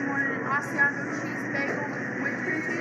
you wanted an Asiago cheese bagel with cream cheese?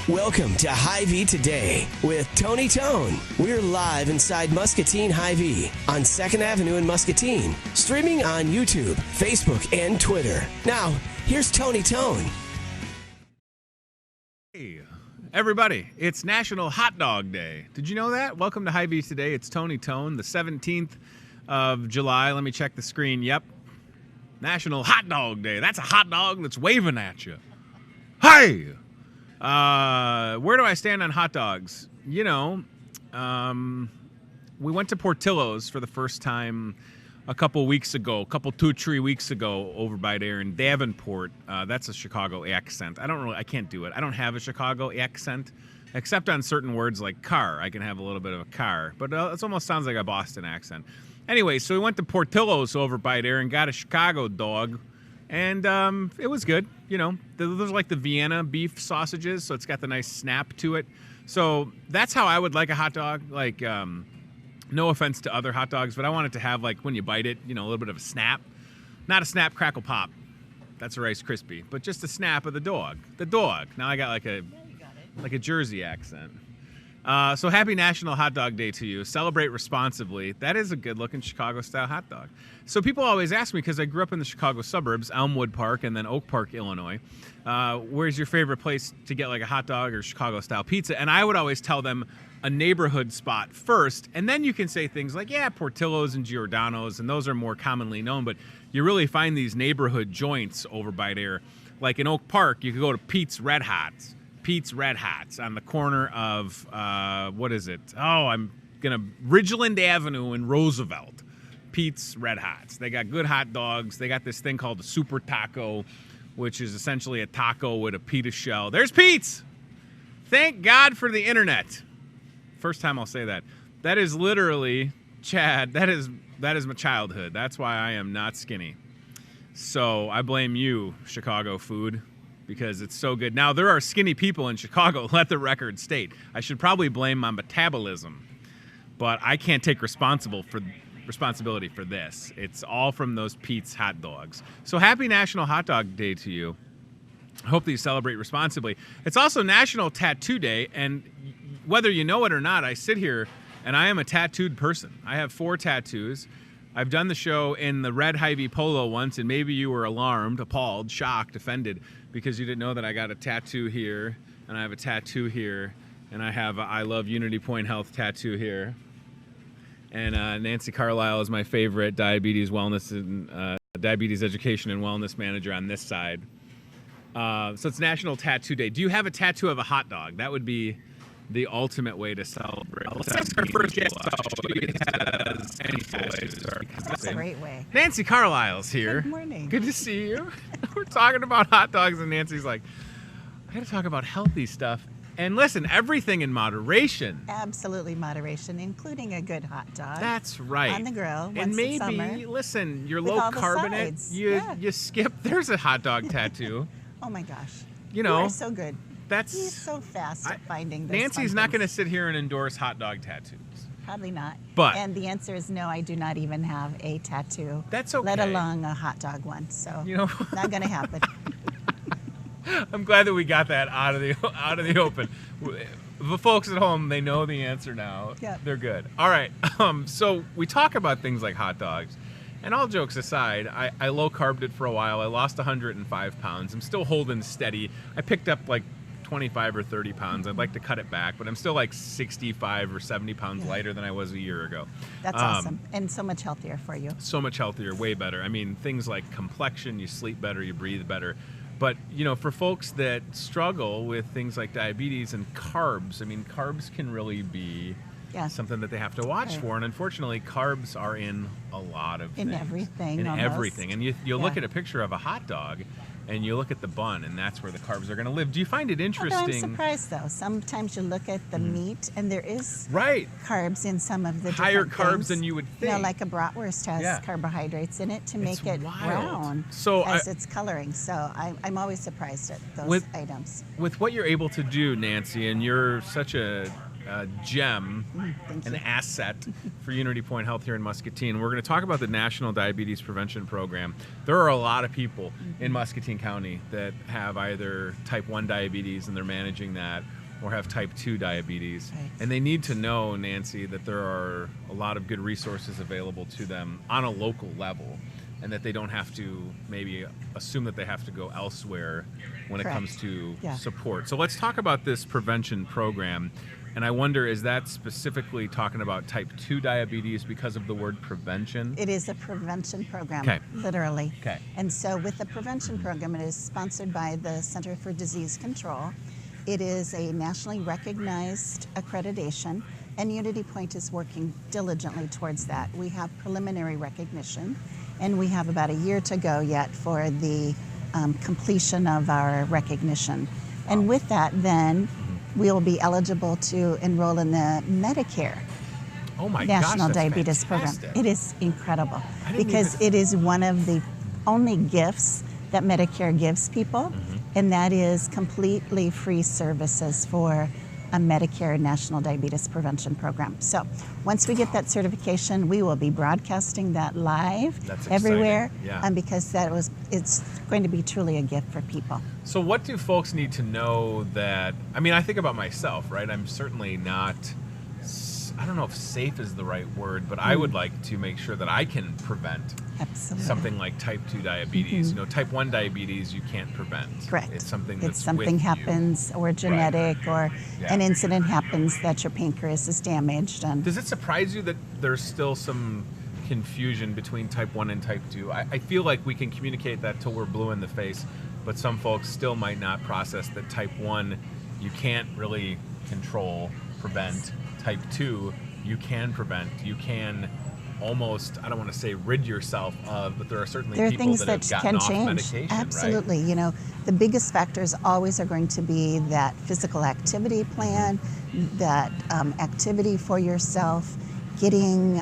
Welcome to Hy-Vee Today with Tony Tone. We're live inside Muscatine Hy-Vee on 2nd Avenue in Muscatine, streaming on YouTube, Facebook, and Twitter. Now, here's Tony Tone. Hey, everybody, it's National Hot Dog Day. Did you know that? Welcome to Hy-Vee Today. It's Tony Tone, the 17th of July. Let me check the screen. Yep. National Hot Dog Day. That's a hot dog that's waving at you. Hey! Where do I stand on hot dogs? You know, we went to Portillo's for the first time a couple 2-3 weeks ago over by there in Davenport. That's a Chicago accent. I can't do it. I don't have a Chicago accent, except on certain words like car. I can have a little bit of a car, but it almost sounds like a Boston accent. Anyway, so we went to Portillo's over by there and got a Chicago dog. And it was good. You know, those are like the Vienna beef sausages, so it's got the nice snap to it. So that's how I would like a hot dog. Like, no offense to other hot dogs, but I want it to have, like, when you bite it, you know, a little bit of a snap. Not a snap, crackle, pop. That's a Rice Krispie. But just a snap of the dog. The dog. Now I got like a Jersey accent. So happy National Hot Dog Day to you. Celebrate responsibly. That is a good-looking Chicago-style hot dog. So people always ask me, because I grew up in the Chicago suburbs, Elmwood Park and then Oak Park, Illinois, where's your favorite place to get like a hot dog or Chicago-style pizza? And I would always tell them a neighborhood spot first, and then you can say things like, yeah, Portillo's and Giordano's, and those are more commonly known, but you really find these neighborhood joints over by there. Like in Oak Park, you could go to Pete's Red Hots. Pete's Red Hots on the corner of, what is it? Ridgeland Avenue in Roosevelt. Pete's Red Hots. They got good hot dogs. They got this thing called a super taco, which is essentially a taco with a pita shell. There's Pete's! Thank God for the internet. First time I'll say that. That is literally, Chad, that is my childhood. That's why I am not skinny. So I blame you, Chicago food, because it's so good. Now, there are skinny people in Chicago, let the record state. I should probably blame my metabolism, but I can't take responsibility for this. It's all from those Pete's hot dogs. So happy National Hot Dog Day to you. I hope that you celebrate responsibly. It's also National Tattoo Day, and whether you know it or not, I sit here and I am a tattooed person. I have 4 tattoos. I've done the show in the red Hy-Vee polo once, and maybe you were alarmed, appalled, shocked, offended, because you didn't know that I got a tattoo here, and I have a tattoo here, and I have a I Love Unity Point Health tattoo here. And Nancy Carlisle is my favorite diabetes education and wellness manager on this side. So it's National Tattoo Day. Do you have a tattoo of a hot dog? That would be the ultimate way to celebrate. That's our first guest. That's a great way. Nancy Carlisle's here. Good morning. Good to see you. We're talking about hot dogs, and Nancy's like, I got to talk about healthy stuff. And listen, everything in moderation. Absolutely moderation, including a good hot dog. That's right. On the grill. And once maybe, it's summer, listen, your with low all the carbonate, sides. you skip. There's a hot dog tattoo. Oh my gosh. You know, You are so good. that's He's so fast at finding those Nancy's fun not going to things. sit here and endorse hot dog tattoos. Probably not. But- and the answer is no. I do not even have a tattoo. That's okay. Let alone a hot dog one. So You know, not going to happen. I'm glad that we got that out of the open. The folks at home, they know the answer now. Yep. They're good. All right. So we talk about things like hot dogs. And all jokes aside, I low-carbed it for a while. I lost 105 pounds. I'm still holding steady. I picked up like 25 or 30 pounds. I'd like to cut it back, but I'm still like 65 or 70 pounds lighter than I was a year ago. That's awesome. And so much healthier for you. So much healthier, way better. I mean, things like complexion, you sleep better, you breathe better. But, you know, for folks that struggle with things like diabetes and carbs, I mean, carbs can really be something that they have to watch for. And unfortunately, carbs are in a lot of things. In everything, In almost. everything. And you look at a picture of a hot dog, and you look at the bun, and that's where the carbs are going to live. Do you find it interesting? Although I'm surprised, though. Sometimes you look at the meat, and there is Right. carbs in some of the Higher different carbs things. than you would You know, think. like a bratwurst has carbohydrates in it to It's make it wild. brown So as it's coloring. So I'm always surprised at those With- items. With what you're able to do, Nancy, and you're such a gem, Thank an you. asset for Unity Point Health here in Muscatine. We're going to talk about the National Diabetes Prevention Program. There are a lot of people in Muscatine County that have either type 1 diabetes and they're managing that, or have type 2 diabetes. Right. And they need to know, Nancy, that there are a lot of good resources available to them on a local level, and that they don't have to maybe assume that they have to go elsewhere when Correct. it comes to Yeah. support. So let's talk about this prevention program. And I wonder, is that specifically talking about type 2 diabetes because of the word prevention? It is a prevention program, Okay. literally. Okay. And so with the prevention program, it is sponsored by the Center for Disease Control. It is a nationally recognized accreditation, and Unity Point is working diligently towards that. We have preliminary recognition, and we have about a year to go yet for the completion of our recognition. And with that, then, we'll be eligible to enroll in the Medicare Oh my National gosh, that's Diabetes fantastic. Program. It is incredible I didn't because even- it is one of the only gifts that Medicare gives people, Mm-hmm. and that is completely free services for a Medicare National Diabetes Prevention Program. So once we get that certification, we will be broadcasting that live That's everywhere, exciting. Yeah. because it's going to be truly a gift for people. So what do folks need to know that, I mean, I think about myself, right? I'm certainly not, I don't know if safe is the right word, but I would like to make sure that I can prevent Absolutely. something like type 2 diabetes. You know, type 1 diabetes you can't prevent. Correct. It's something that's It's something with happens or genetic or Yeah. an incident happens that your pancreas is damaged. And Does it surprise you that there's still some confusion between type 1 and type 2? I feel like we can communicate that till we're blue in the face, but some folks still might not process that type 1 you can't really control, prevent. Type 2 you can prevent. You can almost, I don't want to say rid yourself of, but there are certainly there are people things that that have gotten can off change. medication, Absolutely. You know, the biggest factors always are going to be that physical activity plan, that activity for yourself, getting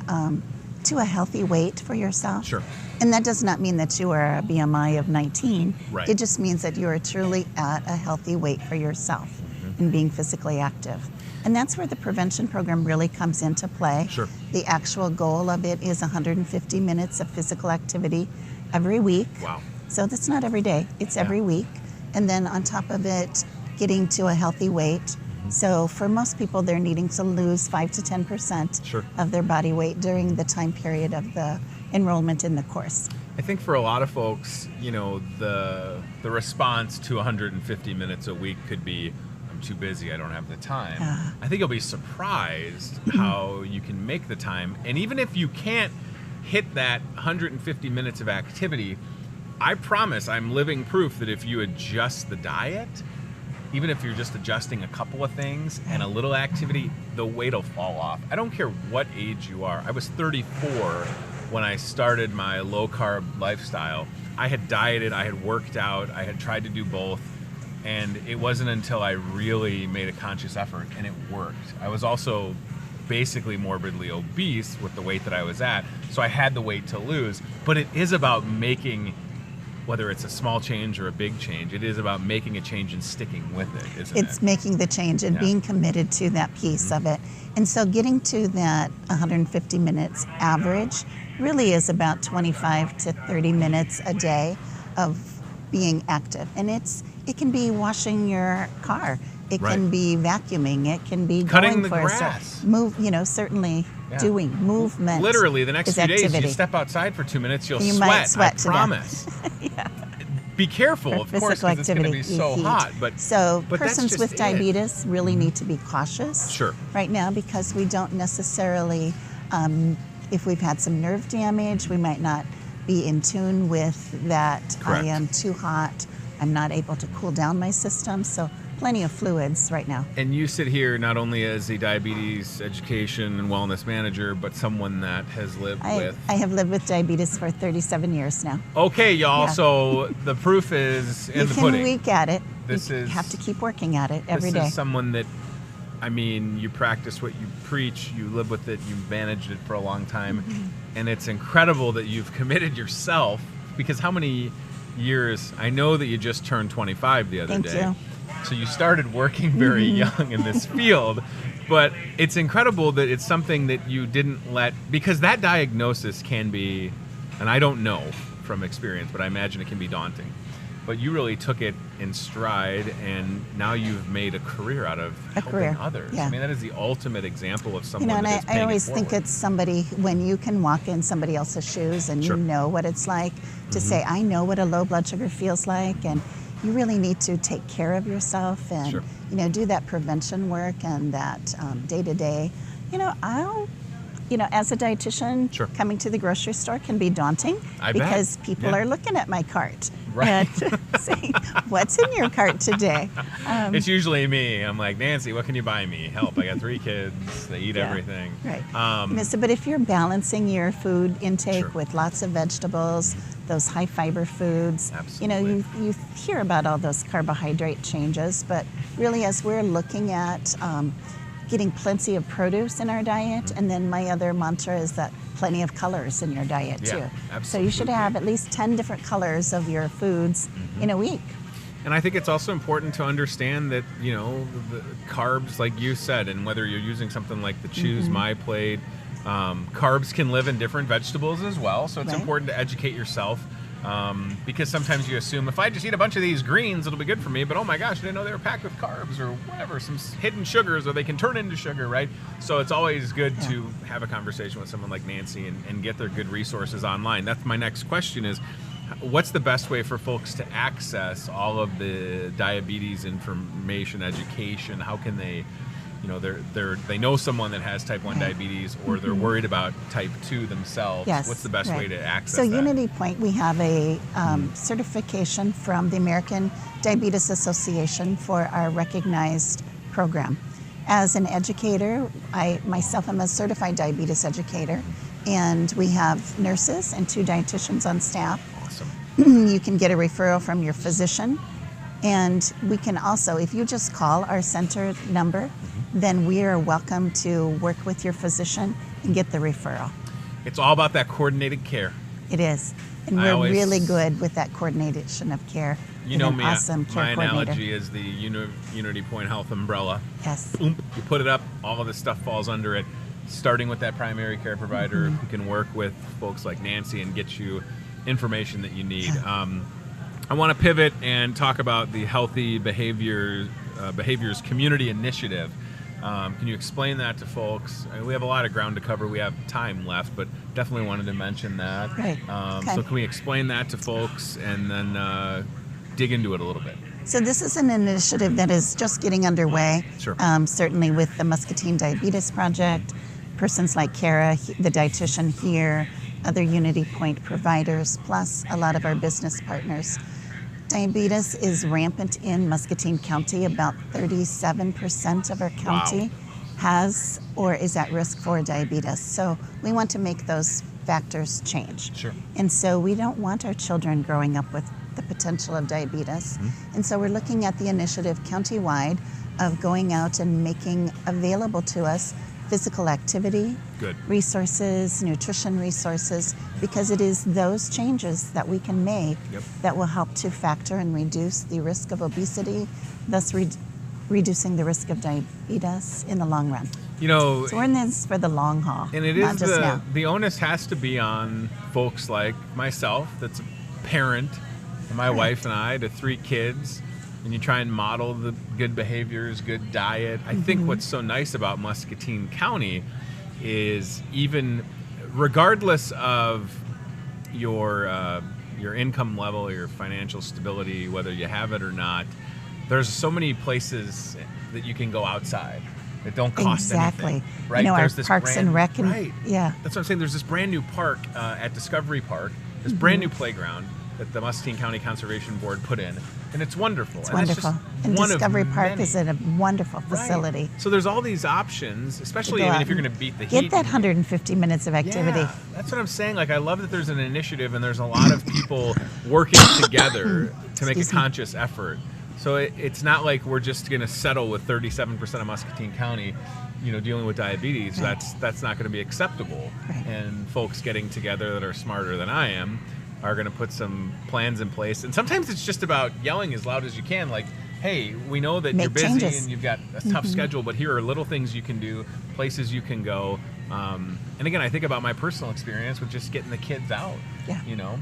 to a healthy weight for yourself. Sure. And that does not mean that you are a BMI of 19. Right. It just means that you are truly at a healthy weight for yourself and being physically active. And that's where the prevention program really comes into play. Sure. The actual goal of it is 150 minutes of physical activity every week. Wow. So that's not every day, it's every week. And then on top of it, getting to a healthy weight. So for most people, they're needing to lose 5 to 10% Sure. of their body weight during the time period of the enrollment in the course. I think for a lot of folks, you know, the response to 150 minutes a week could be, I'm too busy, I don't have the time. I think you'll be surprised how you can make the time. And even if you can't hit that 150 minutes of activity, I promise I'm living proof that if you adjust the diet, even if you're just adjusting a couple of things and a little activity, the weight will fall off. I don't care what age you are. I was 34 when I started my low carb lifestyle. I had dieted, I had worked out, I had tried to do both. And it wasn't until I really made a conscious effort, and it worked. I was also basically morbidly obese with the weight that I was at, so I had the weight to lose. But it is about making, whether it's a small change or a big change, it is about making a change and sticking with it, isn't It's it? making the change and being committed to that piece of it. And so getting to that 150 minutes average really is about 25 to 30 minutes a day of being active. And it can be washing your car. It Right. can be vacuuming. It can be Cutting going the for grass. certainly Yeah. doing movement. Literally, the next is few days, activity. you step outside for 2 minutes, you'll You sweat. might sweat I to death. promise. Be careful, For of course, physical because it's going to activity, be so heat. hot. But so but that's persons just with it. diabetes really need to be cautious Sure. right now, because we don't necessarily, if we've had some nerve damage, we might not be in tune with that. Correct. I am too hot. I'm not able to cool down my system. So plenty of fluids right now. And you sit here not only as a diabetes education and wellness manager, but someone that has lived with. I have lived with diabetes for 37 years now. Okay, y'all. Yeah. So the proof is in You the can pudding. week at it. This You is- have to keep working at it every This day. is someone that, I mean, you practice what you preach, you live with it, you've managed it for a long time, Mm-hmm. and it's incredible that you've committed yourself, because how many years, I know that you just turned 25 the other Thank day. you. So you started working very young in this field, but it's incredible that it's something that you didn't let, because that diagnosis can be, and I don't know from experience, but I imagine it can be daunting. But you really took it in stride, and now you've made a career out of helping career, others. yeah. I mean, that is the ultimate example of someone And that is I paying always it think forward. it's somebody, when you can walk in somebody else's shoes and Sure. you know what it's like to say, I know what a low blood sugar feels like, and you really need to take care of yourself and Sure. do that prevention work and that day-to-day. As a dietitian, Sure. coming to the grocery store can be daunting I bet. because people Yeah. are looking at my cart Right. and saying, "What's in your cart today?" It's usually me. I'm like, Nancy, what can you buy me? Help, I got 3 kids. They eat Yeah. everything. Right. Um, But if you're balancing your food intake Sure. with lots of vegetables, those high fiber foods, Absolutely. you hear about all those carbohydrate changes, but really as we're looking at getting plenty of produce in our diet, Mm-hmm. and then my other mantra is that plenty of colors in your diet Yeah, too. So you should absolutely. have at least 10 different colors of your foods in a week. And I think it's also important to understand that, the carbs, like you said, and whether you're using something like the Choose My Plate, carbs can live in different vegetables as well. So it's important to educate yourself. Because sometimes you assume if I just eat a bunch of these greens, it'll be good for me. But oh my gosh, I didn't know they were packed with carbs or whatever, some hidden sugars, or they can turn into sugar, right? So it's always good to have a conversation with someone like Nancy and get their good resources online. That's my next question is, what's the best way for folks to access all of the diabetes information, education? How can they, they know someone that has type 1 diabetes, or they're worried about type 2 themselves. Yes, What's the best way to access so that? Unity Point, we have a certification from the American Diabetes Association for our recognized program. As an educator, I myself am a certified diabetes educator, and we have nurses and 2 dietitians on staff. Awesome. You can get a referral from your physician, and we can also, if you just call our center number, then we are welcome to work with your physician and get the referral. It's all about that coordinated care. It is. And we're really good with that coordination of care. You know me, awesome care my coordinator. analogy is the Unity Point Health umbrella. Yes. Oomp, you put it up, all of this stuff falls under it, starting with that primary care provider who can work with folks like Nancy and get you information that you need. I want to pivot and talk about the Healthy Behaviors Community Initiative. Can you explain that to folks? We have a lot of ground to cover. We have time left, but definitely wanted to mention that. Right. So can we explain that to folks and then dig into it a little bit? So this is an initiative that is just getting underway. Sure. Certainly with the Muscatine Diabetes Project, persons like Kara, the dietitian here, other Unity Point providers, plus a lot of our business partners. Diabetes is rampant in Muscatine County. About 37% of our county has or is at risk for diabetes. So we want to make those factors change. Sure. And so we don't want our children growing up with the potential of diabetes. And so we're looking at the initiative countywide of going out and making available to us physical activity, resources, nutrition resources, because it is those changes that we can make that will help to factor and reduce the risk of obesity, thus reducing the risk of diabetes in the long run. So we're in this for the long haul, and it not is just now. the onus has to be on folks like myself, that's a parent, and my wife and I, to 3 kids, and you try and model the good behaviors, good diet. I think what's so nice about Muscatine County is, even regardless of your income level or your financial stability, whether you have it or not, there's so many places that you can go outside that don't cost anything. Right? Our There's this Parks and Rec. Yeah. That's what I'm saying. There's this brand new park at Discovery Park, this brand new playground that the Muscatine County Conservation Board put in, and it's wonderful. It's wonderful. And Discovery Park is a wonderful facility. So there's all these options, especially even if you're going to beat the heat. Get that 150 minutes of activity. Yeah, that's what I'm saying. Like, I love that there's an initiative and there's a lot of people working together to make a conscious effort. So it's not like we're just going to settle with 37% of Muscatine County, dealing with diabetes. Right. That's not going to be acceptable. Right. And folks getting together that are smarter than I am are going to put some plans in place. And sometimes it's just about yelling as loud as you can, like, hey, we know that you're busy and you've got a tough schedule, but here are little things you can do, places you can go. And again, I think about my personal experience with just getting the kids out. Yeah.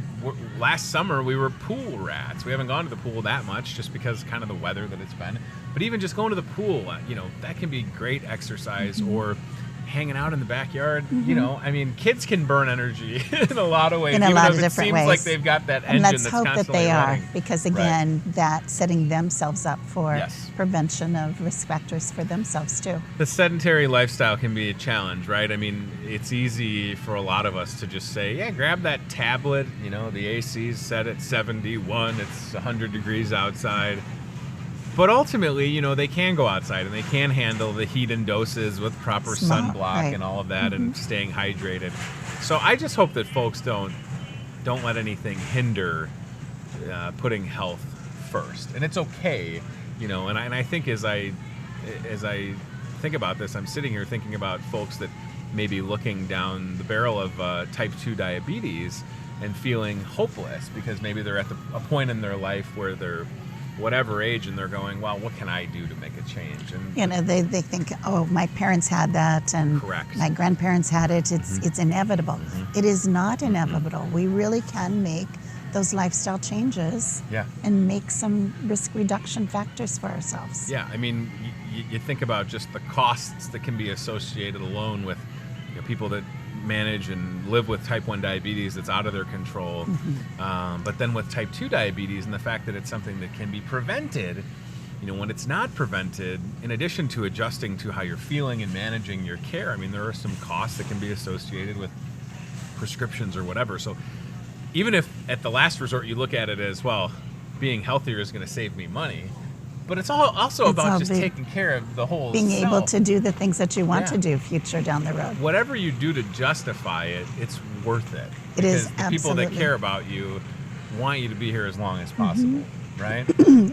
Last summer we were pool rats. We haven't gone to the pool that much just because kind of the weather that it's been. But even just going to the pool, that can be great exercise, or hanging out in the backyard. Kids can burn energy in a lot of ways. In a lot of different ways. It seems like they've got that engine and let's that's hope constantly that they running. are, because again, that's setting themselves up for Yes. prevention of risk factors for themselves too. The sedentary lifestyle can be a challenge, right? It's easy for a lot of us to just say, yeah, grab that tablet. The AC's set at 71. It's 100 degrees outside. But ultimately, they can go outside and they can handle the heat and doses with proper sunblock and all of that, and staying hydrated. So I just hope that folks don't let anything hinder putting health first. And it's okay, and I think as I think about this, I'm sitting here thinking about folks that may be looking down the barrel of type 2 diabetes and feeling hopeless because maybe they're at a point in their life where they're whatever age, and they're going, well, what can I do to make a change? And You know, they think, oh, my parents had that, and Correct. my grandparents had it. It's inevitable. It is not inevitable. We really can make those lifestyle changes Yeah. and make some risk reduction factors for ourselves. Yeah, I mean, you think about just the costs that can be associated alone with people that manage and live with type 1 diabetes that's out of their control. But then with type 2 diabetes and the fact that it's something that can be prevented, when it's not prevented, in addition to adjusting to how you're feeling and managing your care, I mean, there are some costs that can be associated with prescriptions or whatever. So even if at the last resort you look at it as, well, being healthier is going to save me money, but it's also about just taking care of the whole being self. able to do the things that you want to do future down the road. Whatever you do to justify it, it's worth it. It is, because the people that absolutely. care about you want you to be here as long as possible, right?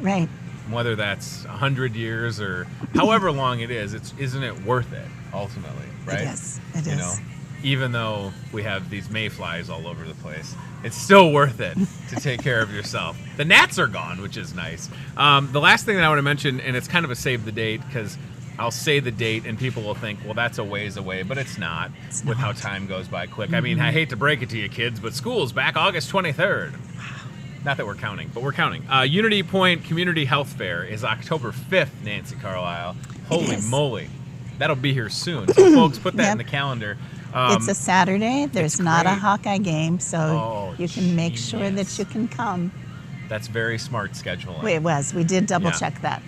Right. Whether that's 100 years or however long it is, isn't it worth it ultimately, right? It is. It is. Even though we have these mayflies all over the place, it's still worth it to take care of yourself. The gnats are gone, which is nice. The last thing that I want to mention, and it's kind of a save the date, because I'll say the date and people will think, well, that's a ways away, but it's not with how time goes by quick. I mean, I hate to break it to you kids, but school's back August 23rd. Not that we're counting, but we're counting. Unity Point Community Health Fair is October 5th, Nancy Carlisle. Holy moly. That'll be here soon. So folks, put that in the calendar. It's a Saturday. There's not a great. Hawkeye game, so you can make sure genius. that you can come. That's very smart scheduling. It was. We did double check that.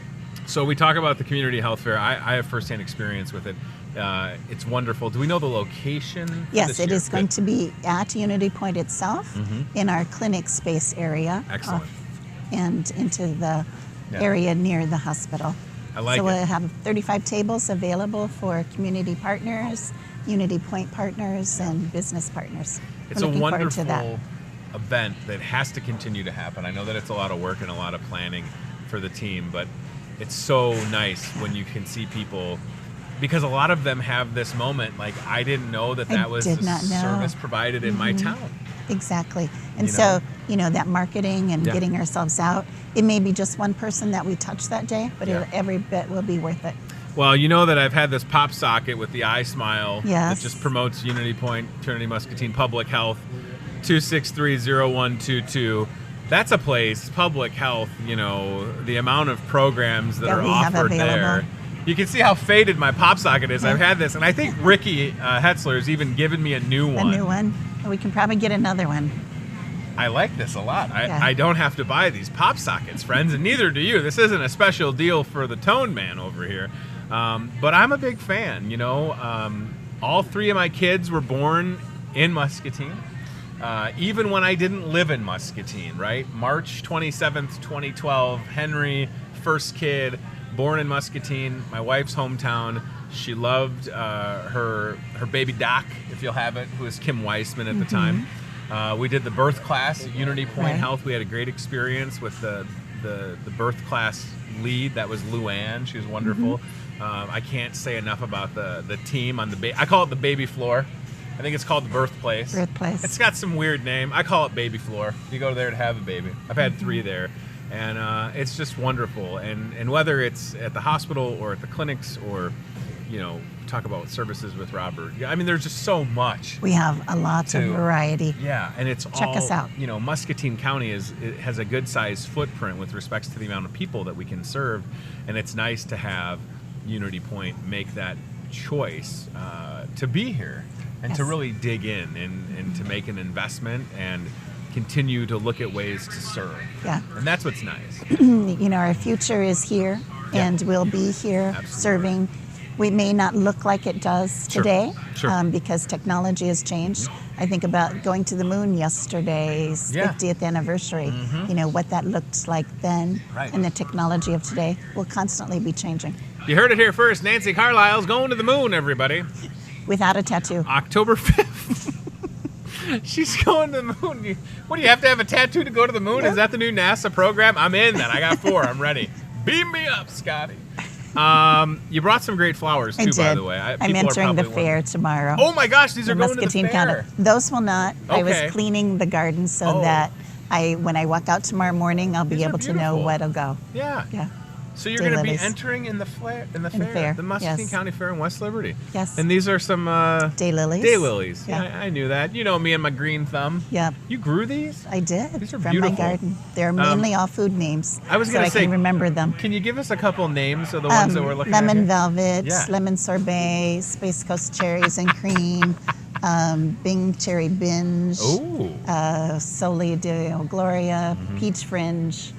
So we talk about the community health fair. I have firsthand experience with it. It's wonderful. Do we know the location? For Yes, this it year? is going to be at Unity Point itself in our clinic space area. Excellent. And into the area near the hospital. I like so it. we'll have 35 tables available for community partners, Unity Point partners, and business partners. It's We're a looking forward to that. wonderful event that has to continue to happen. I know that it's a lot of work and a lot of planning for the team, but it's so nice when you can see people, because a lot of them have this moment like, I didn't know that was did a not know. service provided in my town. Exactly. And You so, know? that marketing and getting ourselves out, it may be just one person that we touch that day, but every bit will be worth it. Well, you know that I've had this pop socket with the eye smile Yes. that just promotes Unity Point, Trinity Muscatine Public Health, 263-0122. That's a place, public health, the amount of programs that are we have offered available. there. You can see how faded my pop socket is. I've had this, and I think Ricky Hetzler has even given me a new one. A new one. We can probably get another one. I like this a lot. Yeah. I don't have to buy these pop sockets, friends, and neither do you. This isn't a special deal for the Tone Man over here. But I'm a big fan, all three of my kids were born in Muscatine, even when I didn't live in Muscatine, right? March 27th, 2012, Henry, first kid, born in Muscatine, my wife's hometown. She loved her baby Doc, if you'll have it, who was Kim Weissman at the time. We did the birth class at Unity Point Health. We had a great experience with the birth class lead. That was Luann. She was wonderful. I can't say enough about the team on the I call it the baby floor. I think it's called the birthplace. Birthplace. It's got some weird name. I call it baby floor. You go there to have a baby. I've had 3 there. And it's just wonderful. And whether it's at the hospital or at the clinics or, talk about services with Robert. I mean, there's just so much. We have a lot of variety. Yeah, and it's Check all, us out. Muscatine County has a good sized footprint with respects to the amount of people that we can serve. And it's nice to have Unity Point make that choice to be here and to really dig in and to make an investment and continue to look at ways to serve. Yeah. And that's what's nice. Our future is here, and we'll be here serving. We may not look like it does today because technology has changed. I think about going to the moon yesterday's 50th anniversary. What that looked like then and the technology of today will constantly be changing. You heard it here first. Nancy Carlisle's going to the moon, everybody. Without a tattoo. October 5th. She's going to the moon. What, do you have to have a tattoo to go to the moon? Is that the new NASA program? I'm in then. I got 4. I'm ready. Beam me up, Scotty. You brought some great flowers, too, by the way. I'm entering the fair tomorrow. Oh, my gosh. These are going Muscatine to the fair. County. Those will not. I was cleaning the garden so that When I walk out tomorrow morning, I'll be These are able to know beautiful. what'll go. Yeah. Yeah. So you're going to be Daylilies. entering in the fair, fair, the Muscatine yes. County Fair in West Liberty. Yes. And these are some Daylilies. daylilies. Yeah. I knew that. You know me and my green thumb. Yep. You grew these? I did. These are from beautiful. my garden. They're mainly all food names. I was so gonna I say, can remember them. Can you give us a couple names of the ones that we're looking Lemon at? Here? velvet, Yeah. lemon sorbet, Space Coast cherries and cream, Bing cherry binge, Ooh. Soli de Gloria, Mm-hmm. peach fringe.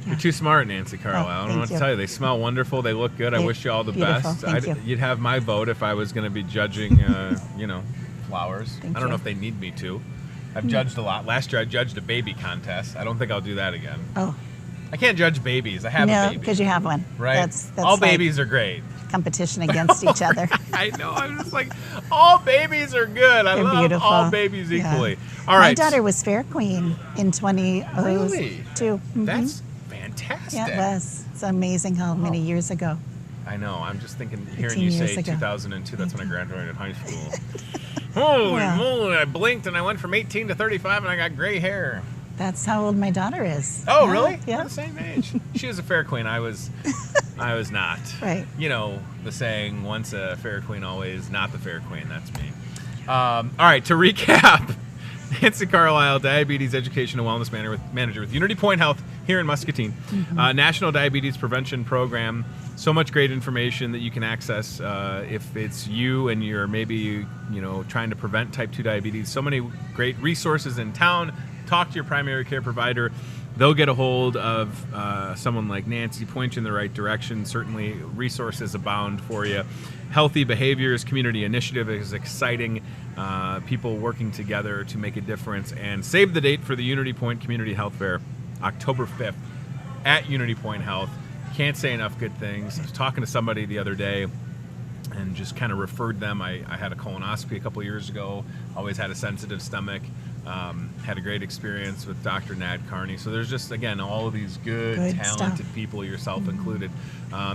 You're too smart, Nancy Carlisle. I don't know thank what to you. tell you. They smell wonderful. They look good. I They're wish you all the beautiful. best. Thank you. You'd have my vote if I was going to be judging, flowers. Thank I don't know you. if they need me to. I've judged a lot. Last year I judged a baby contest. I don't think I'll do that again. Oh, I can't judge babies. I have a no, baby. because you have one. Right? That's all like babies are great. competition against each other. I know. I'm just like, all babies are good. I They're love beautiful. all babies Yeah. equally. All right. My daughter was Fair Queen in 2002. Really? Mhm. That's fantastic. Yeah, it was. It's amazing how many years ago. I know. I'm just thinking, hearing 18 you years say ago. 2002, that's when I graduated high school. Holy Yeah. moly, I blinked and I went from 18 to 35 and I got gray hair. That's how old my daughter is. Oh, Yeah, really? Yeah. We're the same age. She was a fair queen. I was not. Right. You know, the saying, once a fair queen, always not the fair queen. That's me. All right, to recap, Nancy Carlisle, Diabetes Education and Wellness Manager with Unity Point Health here in Muscatine. National Diabetes Prevention Program. So much great information that you can access if it's you and you're maybe trying to prevent type 2 diabetes. So many great resources in town. Talk to your primary care provider. They'll get a hold of someone like Nancy, point you in the right direction. Certainly resources abound for you. Healthy Behaviors Community Initiative is exciting. People working together to make a difference. And save the date for the Unity Point Community Health Fair, October 5th at Unity Point Health. Can't say enough good things. I was talking to somebody the other day and just kind of referred them. I had a colonoscopy a couple years ago. Always had a sensitive stomach. Had a great experience with Dr. Nad Carney. So there's just, again, all of these good talented stuff. people, yourself included,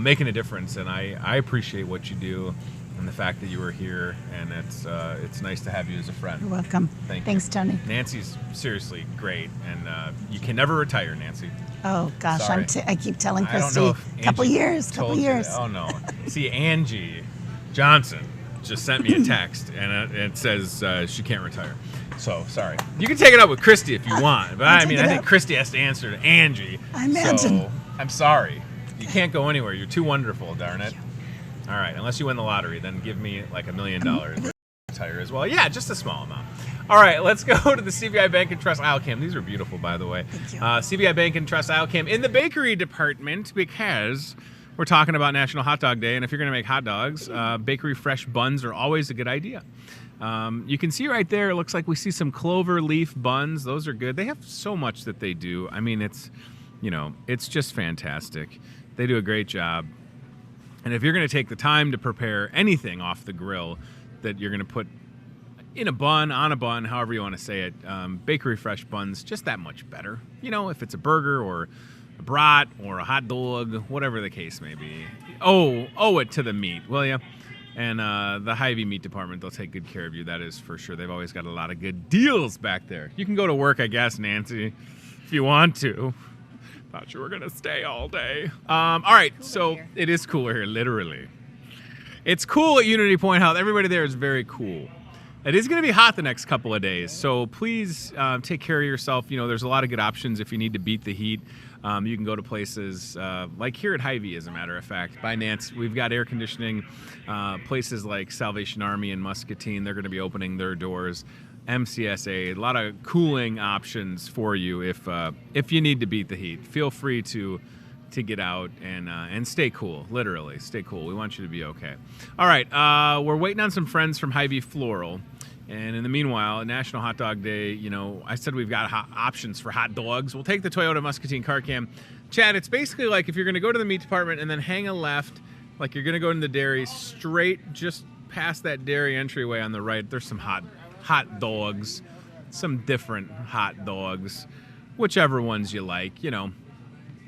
making a difference. And I appreciate what you do and the fact that you were here. And it's nice to have you as a friend. You're welcome. Thanks, Tony. Nancy's seriously great. And you can never retire, Nancy. Oh gosh, Sorry. I keep telling I don't Christy, know if couple Angie years. told you that. Oh no! See, Angie Johnson just sent me a text, and it says she can't retire. So sorry. You can take it up with Christy if you want, but I take it think up. Christy has to answer to Angie. I imagine. So I'm sorry. You can't go anywhere. You're too wonderful. Darn it. All right. Unless you win the lottery, then give me like $1 million. Retire as well. Yeah, just a small amount. All right, let's go to the CVI Bank and Trust Aisle Cam. These are beautiful, by the way. Thank you. CVI Bank and Trust Aisle Cam in the bakery department because we're talking about National Hot Dog Day, and if you're going to make hot dogs, bakery fresh buns are always a good idea. You can see right there, it looks like we see some clover leaf buns. Those are good. They have so much that they do. I mean, it's just fantastic. They do a great job. And if you're going to take the time to prepare anything off the grill that you're going to put in a bun, on a bun, however you want to say it, bakery fresh buns, just that much better. If it's a burger or a brat or a hot dog, whatever the case may be. Owe it to the meat, will you? And the Hy-Vee meat department, they'll take good care of you, that is for sure. They've always got a lot of good deals back there. You can go to work, I guess, Nancy, if you want to. Thought you were going to stay all day. All right, so here. it is cooler here, literally. It's cool at Unity Point Health. Everybody there is very cool. It is going to be hot the next couple of days, so please take care of yourself. There's a lot of good options if you need to beat the heat. You can go to places like here at Hy-Vee, as a matter of fact, by Nance. We've got air conditioning. Places like Salvation Army in Muscatine, they're going to be opening their doors. MCSA, a lot of cooling options for you if you need to beat the heat. Feel free to get out and stay cool. Literally, stay cool. We want you to be okay. All right, we're waiting on some friends from Hy-Vee Floral. And in the meanwhile, National Hot Dog Day, I said we've got options for hot dogs. We'll take the Toyota Muscatine Car Cam. Chad, it's basically like if you're going to go to the meat department and then hang a left, like you're going to go into the dairy, straight just past that dairy entryway on the right, there's some hot dogs, some different hot dogs, whichever ones you like,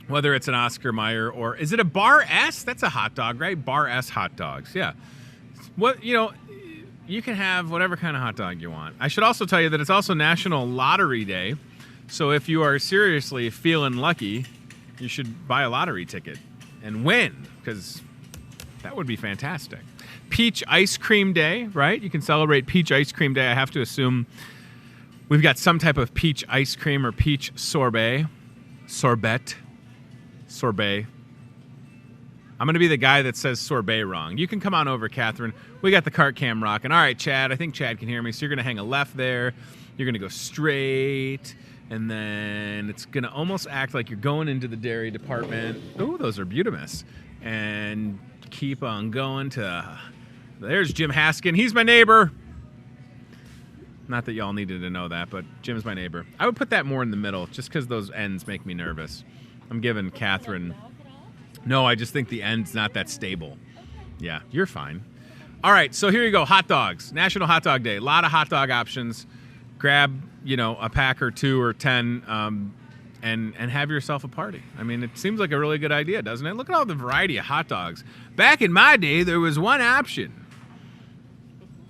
whether it's an Oscar Mayer or is it a Bar S? That's a hot dog, right? Bar S hot dogs, yeah. You can have whatever kind of hot dog you want. I should also tell you that it's also National Lottery Day. So if you are seriously feeling lucky, you should buy a lottery ticket and win, because that would be fantastic. Peach Ice Cream Day, right? You can celebrate Peach Ice Cream Day. I have to assume we've got some type of peach ice cream or peach sorbet. Sorbet. I'm going to be the guy that says sorbet wrong. You can come on over, Catherine. We got the cart cam rocking. All right, Chad. I think Chad can hear me. So you're going to hang a left there. You're going to go straight. And then it's going to almost act like you're going into the dairy department. Ooh, those are beautimous. And keep on going to... There's Jim Haskin. He's my neighbor. Not that y'all needed to know that, but Jim's my neighbor. I would put that more in the middle just because those ends make me nervous. I'm giving Catherine... No, I just think the end's not that stable. Yeah, you're fine. All right, so here you go. Hot dogs. National Hot Dog Day. A lot of hot dog options. Grab, a pack or 2 or 10 and have yourself a party. I mean, it seems like a really good idea, doesn't it? Look at all the variety of hot dogs. Back in my day, there was one option,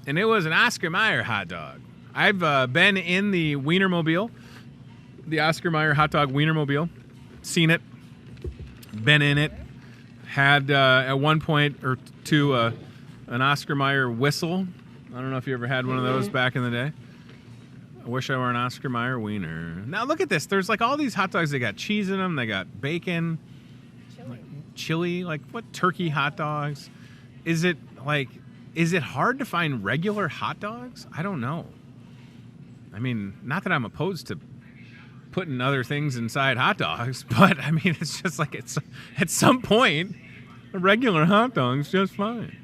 and it was an Oscar Mayer hot dog. I've been in the Wienermobile, the Oscar Mayer hot dog Wienermobile, seen it, been in it, had at one point or two an Oscar Mayer whistle. I don't know if you ever had one of those back in the day. I wish I were an Oscar Mayer wiener. Now look at this. There's like all these hot dogs. They got cheese in them. They got bacon, chili. Like what turkey hot dogs? Is it hard to find regular hot dogs? I don't know. I mean, not that I'm opposed to putting other things inside hot dogs, but I mean, it's just like it's at some point a regular hot dog's just fine.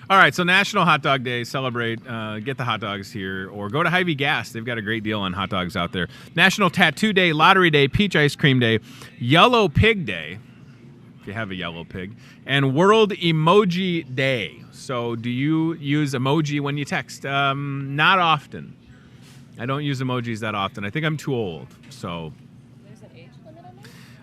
All right, so National Hot Dog Day. Celebrate. Get the hot dogs here. Or go to Hy-Vee Gas. They've got a great deal on hot dogs out there. National Tattoo Day, Lottery Day, Peach Ice Cream Day, Yellow Pig Day, if you have a yellow pig, and World Emoji Day. So do you use emoji when you text? Not often. I don't use emojis that often. I think I'm too old. So...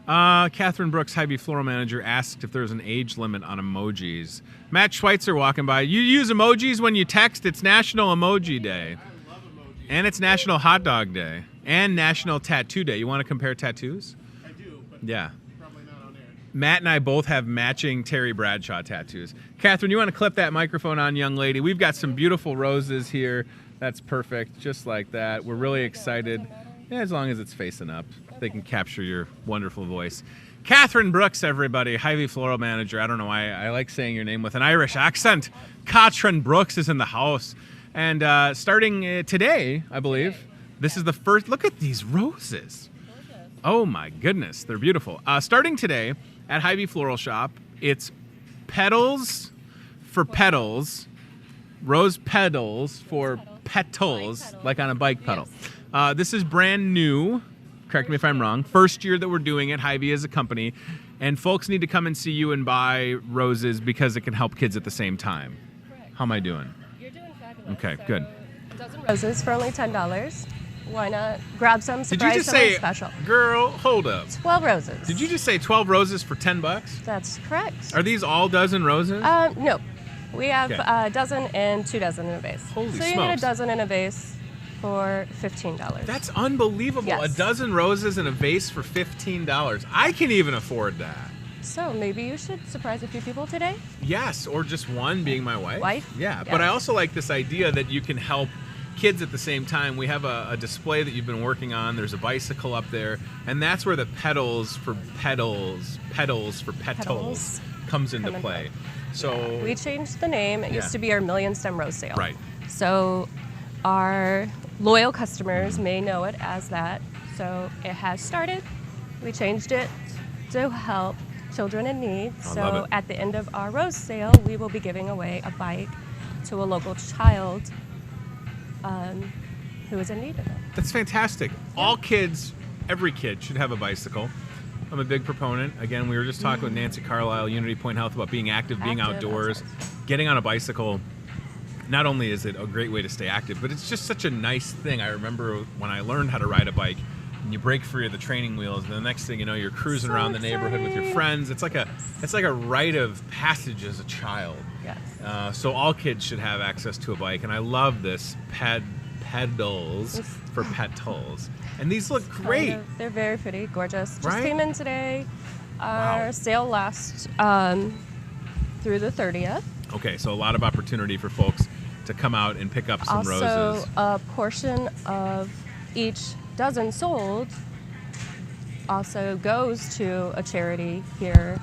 Catherine Brooks, Hy-Vee Floral Manager, asked if there's an age limit on emojis. Matt Schweitzer walking by. You use emojis when you text? It's National Emoji Day. I love emojis. And it's National Hot Dog Day. And National Tattoo Day. You want to compare tattoos? I do, but Yeah. probably not on air. Matt and I both have matching Terry Bradshaw tattoos. Catherine, you want to clip that microphone on, young lady? We've got some beautiful roses here. That's perfect, just like that. We're really excited. Yeah, as long as it's facing up. They can capture your wonderful voice. Catherine Brooks, everybody, Hy-Vee Floral Manager. I don't know why I like saying your name with an Irish accent. Catherine Brooks is in the house. And starting today, I believe, this is the first... Look at these roses. Oh, my goodness. They're beautiful. Starting today at Hy-Vee Floral Shop, it's petals for petals, rose petals for petals, like on a bike pedal. This is brand new. Correct me if I'm wrong. First year that we're doing it, Hy-Vee as a company. And folks need to come and see you and buy roses because it can help kids at the same time. Correct. How am I doing? You're doing fabulous. Okay, So, good. A dozen roses for only $10. Why not grab some, Did surprise you just someone say, special. girl, hold up. 12 roses. Did you just say 12 roses for $10? That's correct. Are these all dozen roses? No. We have Okay. a dozen and 2 dozen in a vase. Holy so you get smokes. a dozen in a vase for $15. That's unbelievable. Yes. A dozen roses in a vase for $15. I can even afford that. So maybe you should surprise a few people today. Yes, or just one being my wife. Wife? Yeah, Yeah. but I also like this idea that you can help kids at the same time. We have a display that you've been working on. There's a bicycle up there, and that's where the petals for petals comes into Come in play. play. So We changed the name. It Yeah. used to be our Million Stem Rose Sale. Right. So our loyal customers may know it as that. So it has started. We changed it to help children in need. I So love it. at the end of our rose sale, we will be giving away a bike to a local child who is in need of it. That's fantastic. All kids, every kid should have a bicycle. I'm a big proponent. Again, we were just talking with Nancy Carlisle, Unity Point Health, about being active, being Active, outdoors. outside. Getting on a bicycle, not only is it a great way to stay active, but it's just such a nice thing. I remember when I learned how to ride a bike, and you break free of the training wheels, and the next thing you know, you're cruising So around the neighborhood with your exciting. friends. It's like a rite of passage as a child. Yes. So all kids should have access to a bike, and I love this pedals for petals. And these look great. They're very pretty, gorgeous. Just Right? came in today. Our Wow. sale lasts through the 30th. Okay, so a lot of opportunity for folks to come out and pick up some Also, roses. a portion of each dozen sold also goes to a charity here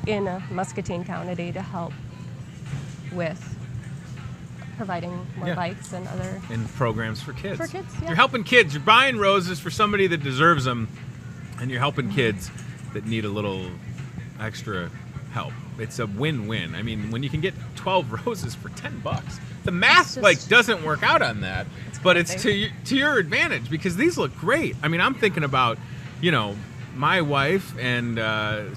in Muscatine County to help with providing more Yeah. bikes and other. And programs for kids. For kids, yeah. You're helping kids. You're buying roses for somebody that deserves them, and you're helping kids that need a little extra help. It's a win-win. I mean, when you can get 12 roses for $10, the math just- doesn't work out on that, but it's crazy. to your advantage because these look great. I mean, I'm thinking about, my wife, and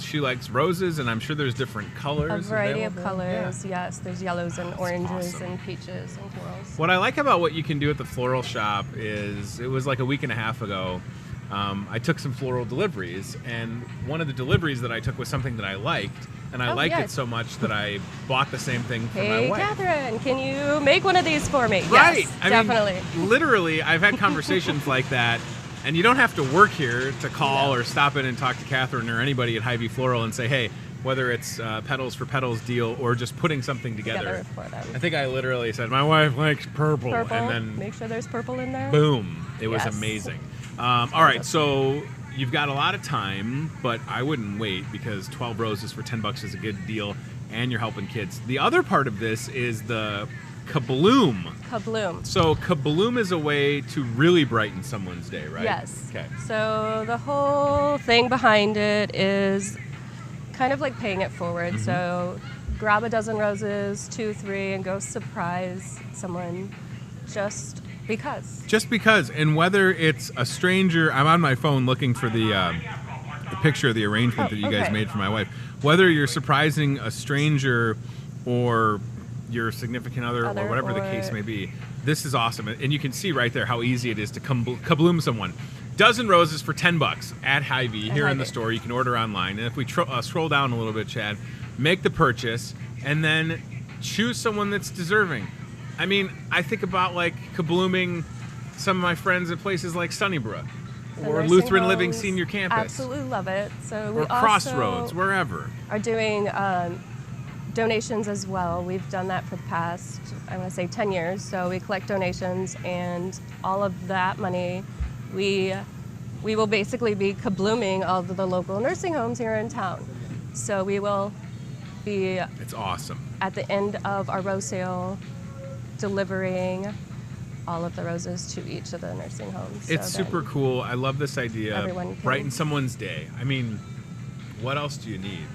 she likes roses, and I'm sure there's different colors. A variety of available. colors, Yeah. yes. There's yellows and oranges awesome. and peaches and corals. What I like about what you can do at the floral shop is, it was like a week and a half ago, I took some floral deliveries, and one of the deliveries that I took was something that I liked, and I Oh, liked it yes. so much that I bought the same thing for my Hey, wife. Catherine, can you make one of these for me? Right. Yes, I definitely. mean, literally, I've had conversations like that, and you don't have to work here to call No. or stop in and talk to Catherine or anybody at Hy-Vee Floral and say, hey, whether it's Petals for Petals deal or just putting something together. for them. I think I literally said, my wife likes purple, Purple. and then Make sure there's purple in there. boom, it was Yes. amazing. All right, so you've got a lot of time, but I wouldn't wait because 12 roses for $10 is a good deal, and you're helping kids. The other part of this is the Kabloom. Kabloom. So Kabloom is a way to really brighten someone's day, right? Yes. Okay. So the whole thing behind it is kind of like paying it forward. Mm-hmm. So grab a dozen roses, 2, 3, and go surprise someone just because. Just because, and whether it's a stranger, I'm on my phone looking for the picture of the arrangement that you guys okay. made for my wife. Whether you're surprising a stranger or your significant other or whatever the case may be, this is awesome. And you can see right there how easy it is to kabloom someone. Dozen roses for $10 at Hy-Vee here in the Hy-Vee. store. You can order online. And if we scroll down a little bit, Chad, make the purchase and then choose someone that's deserving. I mean, I think about like kablooming some of my friends at places like Sunnybrook The or nursing Lutheran Living homes Senior Campus Absolutely love it. So we or Crossroads, also wherever. are doing donations as well. We've done that for the past, I want to say 10 years. So we collect donations, and all of that money, we will basically be kablooming all of the local nursing homes here in town. So we will be It's awesome. at the end of our rose sale delivering all of the roses to each of the nursing homes. It's So super then cool. I love this idea. everyone can- Brighten someone's day. I mean, what else do you need?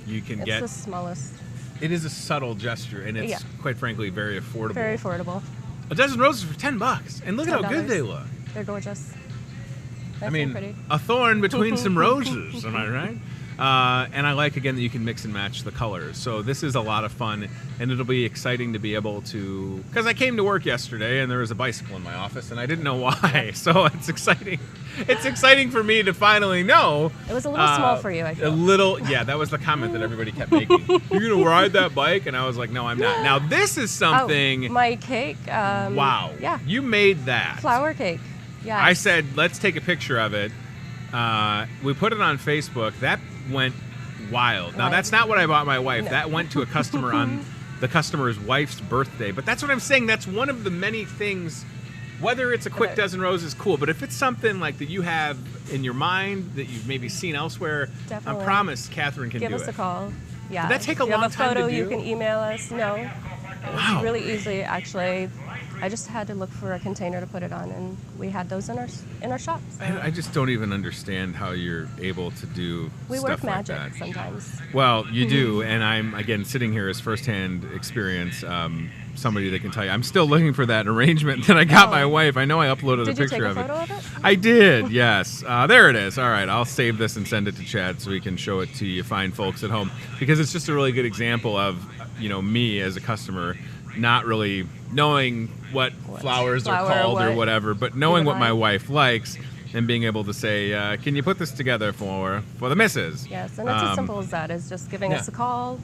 You can It's get. the smallest, It is a subtle gesture, and it's Yeah. quite frankly very affordable. very affordable. A dozen roses for $10, and look at how good $10. they look. They're gorgeous. I Nice mean, and pretty. a thorn between some roses. Am I right? And I like, again, that you can mix and match the colors. So this is a lot of fun, and it'll be exciting to be able to... Because I came to work yesterday, and there was a bicycle in my office, and I didn't know why. So it's exciting. It's exciting for me to finally know. It was a little small for you, I A feel. little, yeah, that was the comment that everybody kept making. You're going to ride that bike? And I was like, no, I'm not. Now, this is something... Oh, my cake. wow. Yeah. You made that. Flower cake. Yeah. I said, let's take a picture of it. We put it on Facebook. That went wild. Now, Wild. that's not what I bought my wife. No. That went to a customer on the customer's wife's birthday. But that's what I'm saying. That's one of the many things, whether it's a quick Okay. dozen roses, cool. But if it's something like that you have in your mind that you've maybe seen elsewhere, Definitely. I promise Catherine can Give do us it. a call. Yeah. Did that take a if you long have a time to photo, you do? can email us. No. It was Wow. really easy, actually. I just had to look for a container to put it on, and we had those in our shop. So I just don't even understand how you're able to do we stuff work like magic that. sometimes. Well, you do, and I'm again sitting here as firsthand experience, somebody that can tell you. I'm still looking for that arrangement that I got Oh. my wife. I know I uploaded Did a you picture take a of it. photo of it? I did, yes. There it is. All right, I'll save this and send it to Chad so he can show it to you fine folks at home, because it's just a really good example of me as a customer not really knowing what flowers are flower, called or what whatever, but knowing you what my like. wife likes and being able to say, can you put this together for the missus? Yes, and it's as simple as that. Is just giving yeah. us a call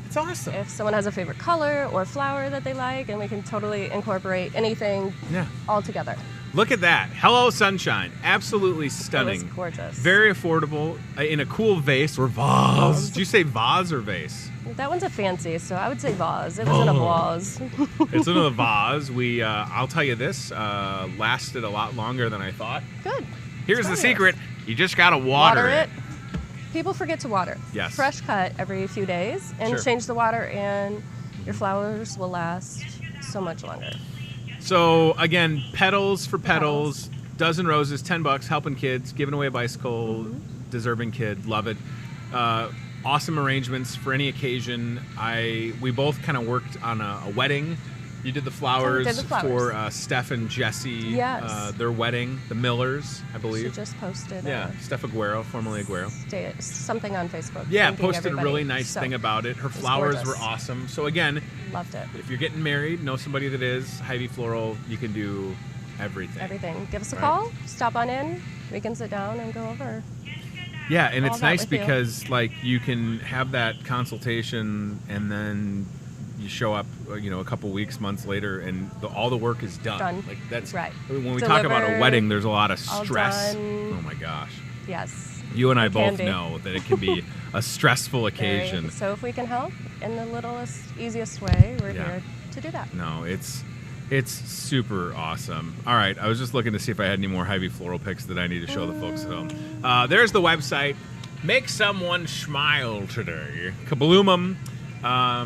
It's awesome. if someone has a favorite color or flower that they like, and we can totally incorporate anything Yeah. all together. Look at that. Hello, sunshine. Absolutely stunning. It was gorgeous. Very affordable, in a cool vase or vase. Did you say vase or vase? That one's a fancy, so I would say vase. It was in a vase. It's in a vase. I'll tell you this, lasted a lot longer than I thought. Good. Here's the It's secret. You just got to water it. People forget to water. Yes. Fresh cut every few days and Sure. change the water, and your flowers will last so much longer. So, again, petals for petals. Dozen roses, $10, helping kids, giving away a bicycle, deserving kid, love it. Awesome arrangements for any occasion. We both kind of worked on a wedding. You did the flowers, Did the flowers. for Steph and Jesse. Yes. Their wedding, the Millers, I She believe. just posted Steph Aguero, formerly Aguero. something on Facebook. Yeah, thanking posted a everybody. really nice So, thing about it. Her was flowers gorgeous. were awesome. So again, Loved it. if you're getting married, know somebody that is, Hy-Vee Floral, you can do everything. Everything. Give us a Right. call. Stop on in. We can sit down and go over. Yeah, and all it's that nice with you. because like you can have that consultation and then you show up, a couple weeks, months later, and all the work is done. Done. Like that's Right. When we talk about a Delivered, wedding, there's a lot of all stress. done. Oh my gosh, Yes. you and I It can both be. know that it can be a stressful Very. occasion. So if we can help in the littlest, easiest way, we're Yeah. here to do that. No, it's super awesome. All right, I was just looking to see if I had any more Hy-Vee floral pics that I need to show the folks at home. There's the website. Make someone smile today. Kabloom 'em.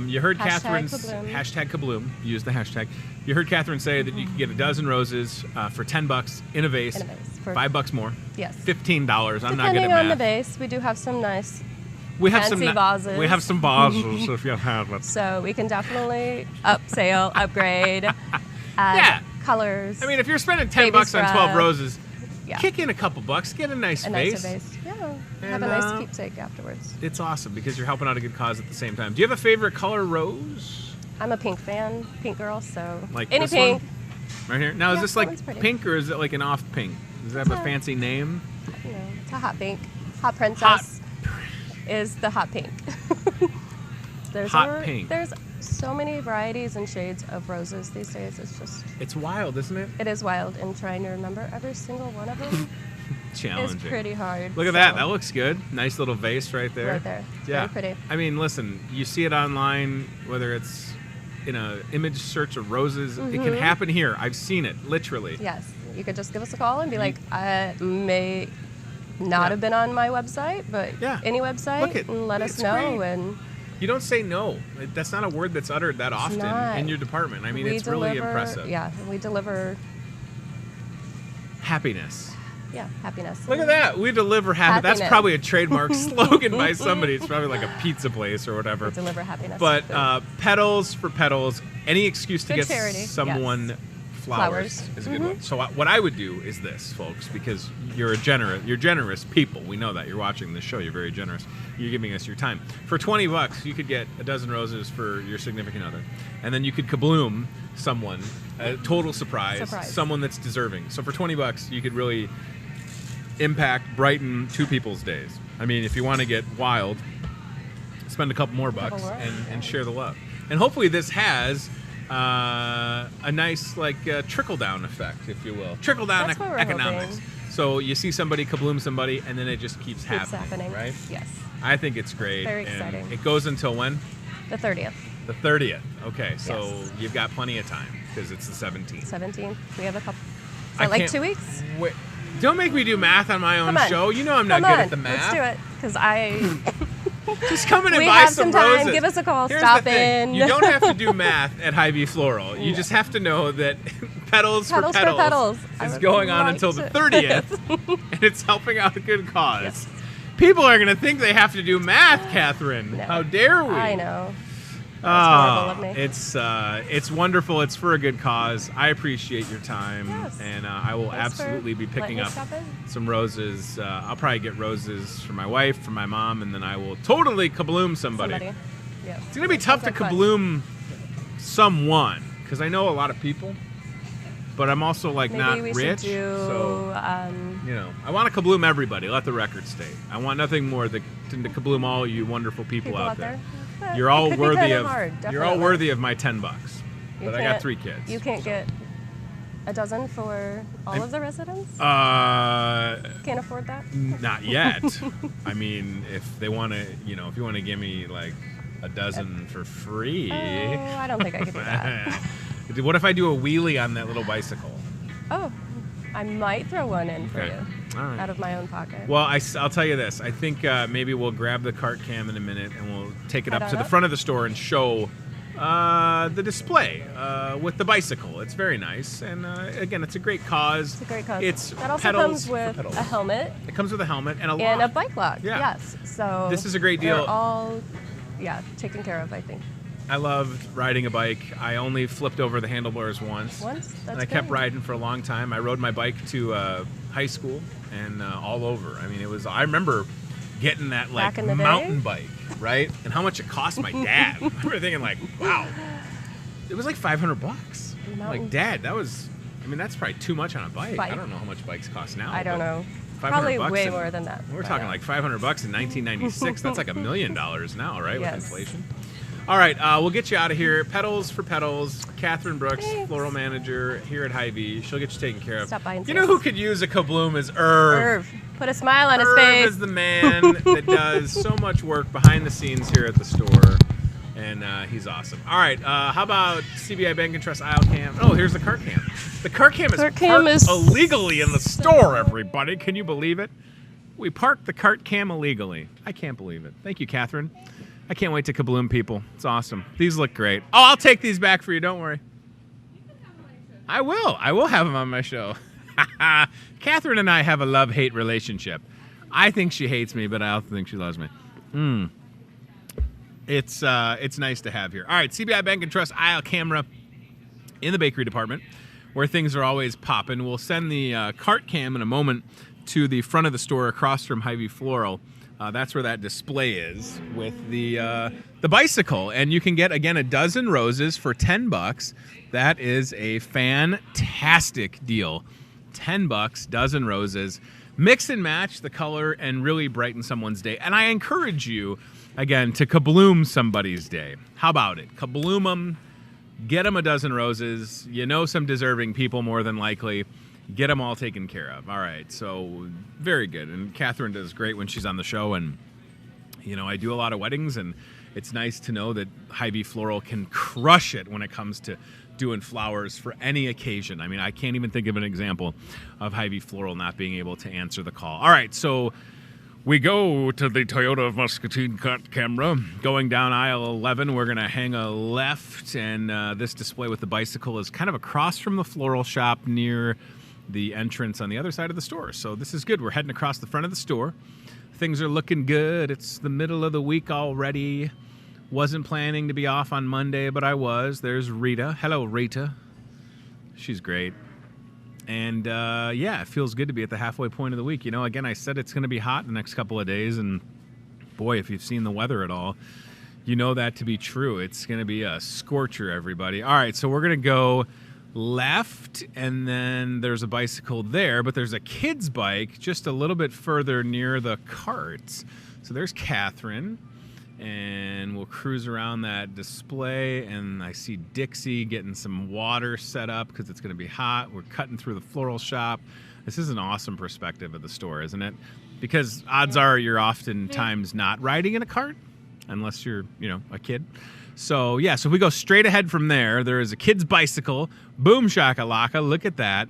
You heard Hashtag Catherine's kabloom. hashtag kabloom. Use the hashtag. You heard Catherine say that you could get a dozen roses for $10 in a vase. In a vase for- $5 more. Yes. $15. I'm not good Depending at on the math. base, we do have some nice, We have fancy some vases. We have some vases if you have it. so we can definitely upsell, upgrade, add Yeah. colors. I mean, if you're spending Baby $10 on 12 scrub. roses, Yeah. kick in a couple bucks, get a nice a vase. nicer vase. Yeah. Have And, a nice keepsake afterwards. It's awesome because you're helping out a good cause at the same time. Do you have a favorite color rose? I'm a pink fan, pink girl, so Like any this pink. one? Right here? Now, is Yeah, this that like one's pretty. pink or is it like an off pink? Does that have a a- fancy name? It's a hot pink. Hot princess is the hot pink. there's Hot pink. There's so many varieties and shades of roses these days. It's wild, isn't it? It is wild, and trying to remember every single one of them is Challenging. pretty hard. Look at that. That looks good. Nice little vase right there. Right there. Yeah. Very pretty. I mean, listen, you see it online, whether it's in a image search of roses, it can happen here. I've seen it, literally. Yes, you could just give us a call and be like, I may not have been on my website, but Yeah. any website, Look at- and let us it's know. great. And You don't say no. That's not a word that's uttered that often not. in your department. I mean, we it's really deliver- impressive. Yeah, we deliver, Happiness. happiness. Look at that. We deliver happiness. That's Happiness. probably a trademark slogan by somebody. It's probably like a pizza place or whatever. We deliver happiness. But Food. petals for petals. Any excuse to Good get charity, someone yes. flowers, Flowers. is a good one. So what I would do is this, folks, because you're generous people. We know that. You're watching this show. You're very generous. You're giving us your time. For $20, you could get a dozen roses for your significant other, and then you could kabloom someone, a total surprise. Someone that's deserving. So for $20, you could really impact, brighten two people's days. I mean, if you want to get wild, spend a couple more bucks more, and share the love. And hopefully this has a nice trickle down effect, if you will. Trickle down That's what we're economics. hoping. So you see somebody kabloom somebody, and then it just keeps happening, right? Yes. I think it's great. Very and exciting. It goes until when? The 30th, The 30th. Okay, so Yes. you've got plenty of time because it's the 17th. 17th. We have a couple. Is I that like can't- 2 weeks? Wait, don't make me do math on my own Come on. show. You know I'm not Come good on, at the math. Let's do it. Because I. Just come in and We buy have some some time. roses. Give us a call. Here's Stop the thing. in. You don't have to do math at Hy-Vee Floral. You just have to know that petals for Petals for petals, petals. I is would going on like until the to- 30th, and it's helping out a good cause. Yes. People are going to think they have to do math, Catherine. No. How dare we? I know. That's horrible of me. It's wonderful. It's for a good cause. I appreciate your time, Yes. and I will Thanks for absolutely be picking letting me up stop in. some roses. I'll probably get roses for my wife, for my mom, and then I will totally kabloom somebody. Yeah. It's gonna be tough to kabloom someone because I know a lot of people, but I'm also Maybe not we rich. should do. So I want to kabloom everybody. Let the record state. I want nothing more than to kabloom all you wonderful people out there. You're It all could be worthy kinda of. hard, You're all definitely. worthy of my $10. You But I got can't- 3 kids. You can't get A dozen for all of the residents? Can't afford that? Not yet. I mean, if they want to, if you want to give me like a dozen for free. Oh, I don't think I could do that. What if I do a wheelie on that little bicycle? Oh, I might throw one in for Okay. you All right. out of my own pocket. Well, I'll tell you this. I think maybe we'll grab the cart cam in a minute and we'll take it Head up on to the up? front of the store and show the display with the bicycle. It's very nice. And again, it's a great cause. It's a great cause. It's that also pedals comes for with pedals. a helmet It comes with a helmet and a and a lock. bike lock. Yeah. Yes. So This is a great deal. They're all, taken care of, I think. I loved riding a bike. I only flipped over the handlebars once. Once? That's And I kept good. riding for a long time. I rode my bike to high school and all over. I mean, I remember getting that like Back in the day? mountain bike, right? And how much it cost my dad. I remember thinking like, wow, it was like $500. I'm Mountain- like, Dad, that's probably too much on a bike. Bike? I don't know how much bikes cost now. I don't but know. 500 Probably bucks way in- more than that. We're but, talking like $500 in 1996. That's like $1 million now, right? Yes. With inflation. All right, we'll get you out of here. Pedals for Pedals. Catherine Brooks, Thanks. floral manager here at Hy-Vee. She'll get you taken care of. Stop by and You see know us. who could use a kabloom is Irv. Irv, put a smile on his Irv face. is the man that does so much work behind the scenes here at the store, and he's awesome. All right, how about CBI Bank and Trust aisle cam? Oh, here's the cart cam. The cart cam is Cart cam parked is illegally in the store, everybody. Can you believe it? We parked the cart cam illegally. I can't believe it. Thank you, Catherine. I can't wait to kabloom people. It's awesome. These look great. Oh, I'll take these back for you. Don't worry. I will. I will have them on my show. Catherine and I have a love-hate relationship. I think she hates me, but I also think she loves me. It's nice to have here. All right, CBI Bank and Trust aisle camera in the bakery department, where things are always popping. We'll send the cart cam in a moment to the front of the store across from Hy-Vee Floral. That's where that display is with the bicycle, and you can get again a dozen roses for $10. That is a fantastic deal. $10, dozen roses. Mix and match the color and really brighten someone's day. And I encourage you, again, to kabloom somebody's day. How about it? Kabloom them. Get them a dozen roses. You know some deserving people more than likely. Get them all taken care of. All right, so very good. And Catherine does great when she's on the show. And, I do a lot of weddings, and it's nice to know that Hy-Vee Floral can crush it when it comes to doing flowers for any occasion. I mean, I can't even think of an example of Hy-Vee Floral not being able to answer the call. All right, so we go to the Toyota of Muscatine cart camera. Going down aisle 11, we're going to hang a left, and this display with the bicycle is kind of across from the floral shop near the entrance on the other side of the store. So this is good. We're heading across the front of the store. Things are looking good. It's the middle of the week already. Wasn't planning to be off on Monday, but I was. There's Rita. Hello, Rita. She's great. And it feels good to be at the halfway point of the week. Again, I said it's going to be hot the next couple of days, and boy, if you've seen the weather at all, you know that to be true. It's going to be a scorcher, everybody. All right, so we're going to go left, and then there's a bicycle there, but there's a kid's bike just a little bit further near the carts. So there's Catherine, and we'll cruise around that display, and I see Dixie getting some water set up because it's going to be hot. We're cutting through the floral shop. This is an awesome perspective of the store, isn't it? Because odds are you're oftentimes not riding in a cart unless you're, a kid. So, so if we go straight ahead from there, there is a kid's bicycle. Boom shakalaka. Look at that.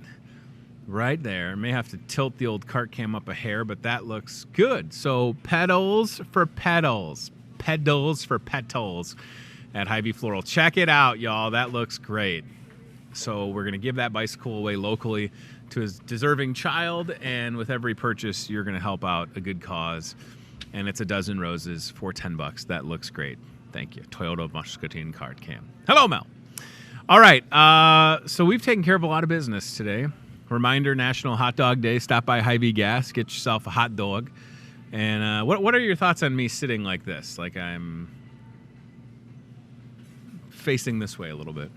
Right there. May have to tilt the old cart cam up a hair, but that looks good. So, pedals for pedals. Pedals for petals at Hy-Vee Floral. Check it out, y'all. That looks great. So, we're going to give that bicycle away locally to a deserving child, and with every purchase, you're going to help out a good cause. And it's a dozen roses for $10. That looks great. Thank you. Toyota Muscatine cart cam. Hello, Mel. All right. So we've taken care of a lot of business today. Reminder, National Hot Dog Day. Stop by Hy-Vee Gas. Get yourself a hot dog. And what are your thoughts on me sitting like this? Like I'm facing this way a little bit.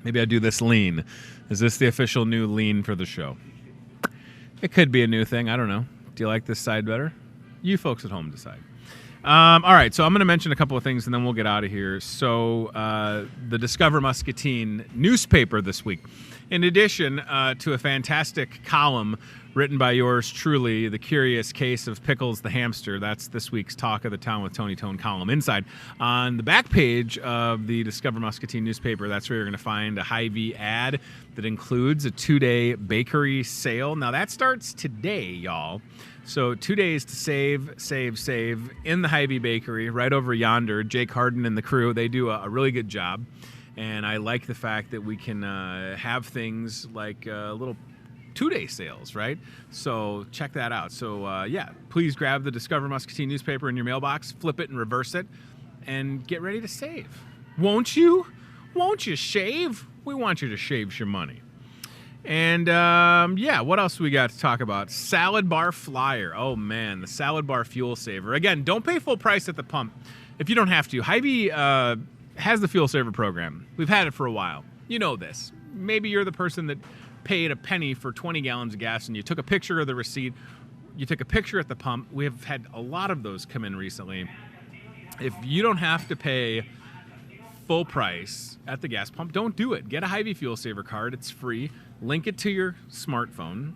Maybe I do this lean. Is this the official new lean for the show? It could be a new thing. I don't know. Do you like this side better? You folks at home decide. All right, so I'm going to mention a couple of things, and then we'll get out of here. So the Discover Muscatine newspaper this week, in addition to a fantastic column written by yours truly, The Curious Case of Pickles the Hamster. That's this week's Talk of the Town with Tony Tone column inside. On the back page of the Discover Muscatine newspaper, that's where you're going to find a Hy-Vee ad that includes a 2-day bakery sale. Now, that starts today, y'all. So 2 days to save in the Hy-Vee bakery right over yonder. Jake Harden and the crew, they do a really good job. And I like the fact that we can have things like little 2-day sales, right? So check that out. So yeah, please grab the Discover Muscatine newspaper in your mailbox, flip it and reverse it, and get ready to save. Won't you? Won't you shave? We want you to shave your money. And yeah, what else we got to talk about? Salad bar flyer. Oh man, the salad bar fuel saver. Again, don't pay full price at the pump if you don't have to. Hy-Vee has the fuel saver program. We've had it for a while. You know this. Maybe you're the person that paid a penny for 20 gallons of gas and you took a picture of the receipt. You took a picture at the pump. We have had a lot of those come in recently. If you don't have to pay full price at the gas pump, don't do it. Get a Hy-Vee fuel saver card. It's free. Link it to your smartphone.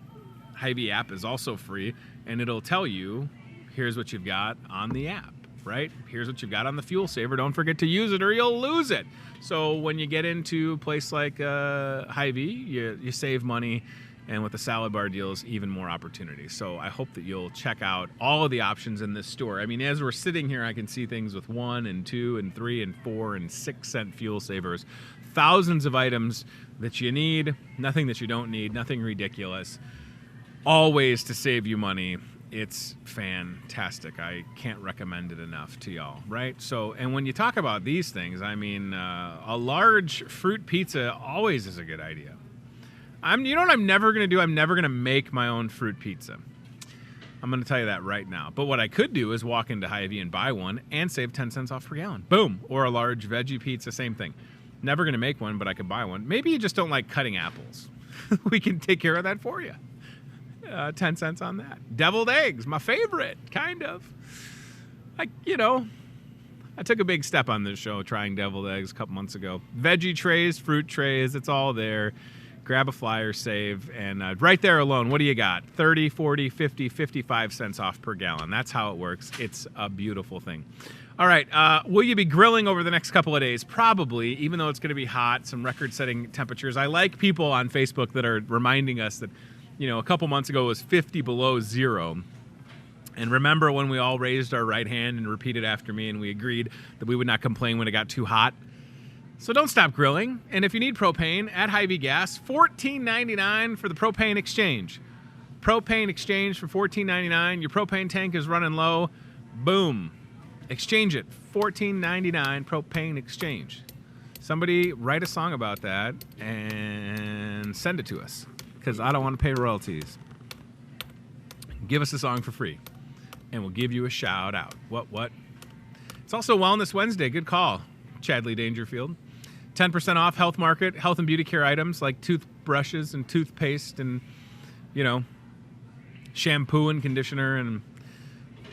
Hy-Vee app is also free, and it'll tell you, here's what you've got on the app, right? Here's what you've got on the fuel saver. Don't forget to use it or you'll lose it. So when you get into a place like Hy-Vee, you save money, and with the salad bar deals, even more opportunities. So I hope that you'll check out all of the options in this store. I mean, as we're sitting here, I can see things with 1 and 2 and 3 and 4 and 6 cent fuel savers. Thousands of items that you need, nothing that you don't need, nothing ridiculous. All ways to save you money. It's fantastic. I can't recommend it enough to y'all, right? So, and when you talk about these things, I mean, a large fruit pizza always is a good idea. You know what I'm never going to do? I'm never going to make my own fruit pizza. I'm going to tell you that right now. But what I could do is walk into Hy-Vee and buy one and save 10 cents off per gallon. Boom. Or a large veggie pizza, same thing. Never going to make one, but I could buy one. Maybe you just don't like cutting apples. We can take care of that for you. 10 cents on that. Deviled eggs, my favorite, kind of. I took a big step on this show trying deviled eggs a couple months ago. Veggie trays, fruit trays, it's all there. Grab a flyer, save, and right there alone, what do you got? 30, 40, 50, 55 cents off per gallon. That's how it works. It's a beautiful thing. All right, will you be grilling over the next couple of days? Probably, even though it's going to be hot, some record-setting temperatures. I like people on Facebook that are reminding us that, a couple months ago it was 50 below zero. And remember when we all raised our right hand and repeated after me and we agreed that we would not complain when it got too hot? So don't stop grilling. And if you need propane, at Hy-Vee Gas, $14.99 for the propane exchange. Propane exchange for $14.99. Your propane tank is running low. Boom. Exchange it. $14.99 propane exchange. Somebody write a song about that and send it to us, because I don't want to pay royalties. Give us a song for free, and we'll give you a shout out. What? It's also Wellness Wednesday. Good call, Chadley Dangerfield. 10% off Health Market, health and beauty care items like toothbrushes and toothpaste and, shampoo and conditioner and,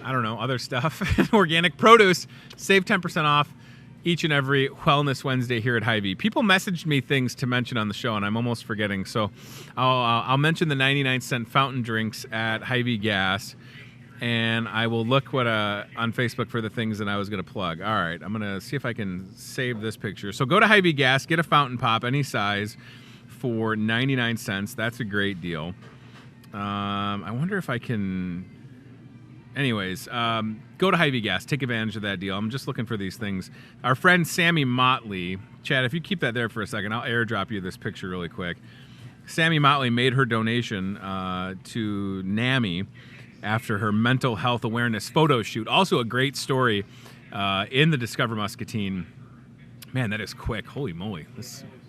I don't know, other stuff. Organic produce. Save 10% off each and every Wellness Wednesday here at Hy-Vee. People messaged me things to mention on the show, and I'm almost forgetting. So I'll mention the 99-cent fountain drinks at Hy-Vee Gas. And I will look on Facebook for the things that I was going to plug. All right, I'm going to see if I can save this picture. So go to Hy-Vee Gas, get a fountain pop, any size, for 99 cents. That's a great deal. I wonder if I can... Anyways, go to Hy-Vee Gas. Take advantage of that deal. I'm just looking for these things. Our friend Sammy Motley. Chad, if you keep that there for a second, I'll airdrop you this picture really quick. Sammy Motley made her donation to NAMI after her mental health awareness photo shoot. Also a great story in the Discover Muscatine. Man, that is quick. Holy moly.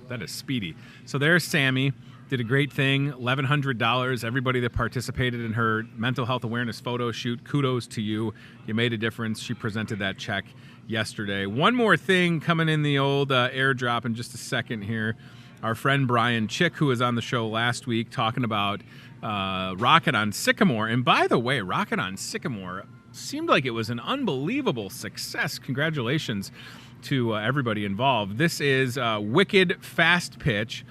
That is speedy. So there's Sammy. Did a great thing. $1,100. Everybody that participated in her mental health awareness photo shoot, kudos to you. You made a difference. She presented that check yesterday. One more thing coming in the old airdrop in just a second here. Our friend Brian Chick, who was on the show last week talking about Rocket on Sycamore. And by the way, Rocket on Sycamore, seemed like it was an unbelievable success. Congratulations to everybody involved. This is Wicked Fast Pitch.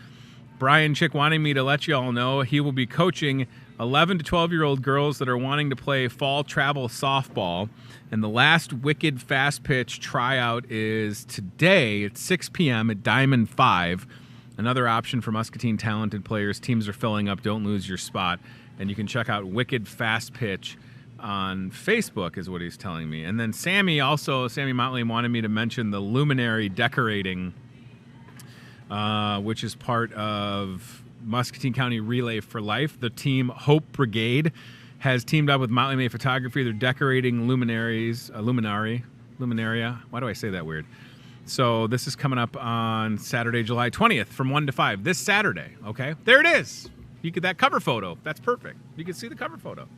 Brian Chick wanting me to let you all know he will be coaching 11 to 12-year-old girls that are wanting to play fall travel softball. And the last Wicked Fast Pitch tryout is today at 6 p.m. at Diamond 5. Another option for Muscatine talented players. Teams are filling up. Don't lose your spot. And you can check out Wicked Fast Pitch on Facebook is what he's telling me. And then Sammy Motley wanted me to mention the Luminary Decorating, which is part of Muscatine County Relay for Life. The team Hope Brigade has teamed up with Motley May Photography. They're decorating luminaria. Why do I say that weird? So this is coming up on Saturday, July 20th from 1 to 5. This Saturday, okay? There it is. You get that cover photo. That's perfect. You can see the cover photo.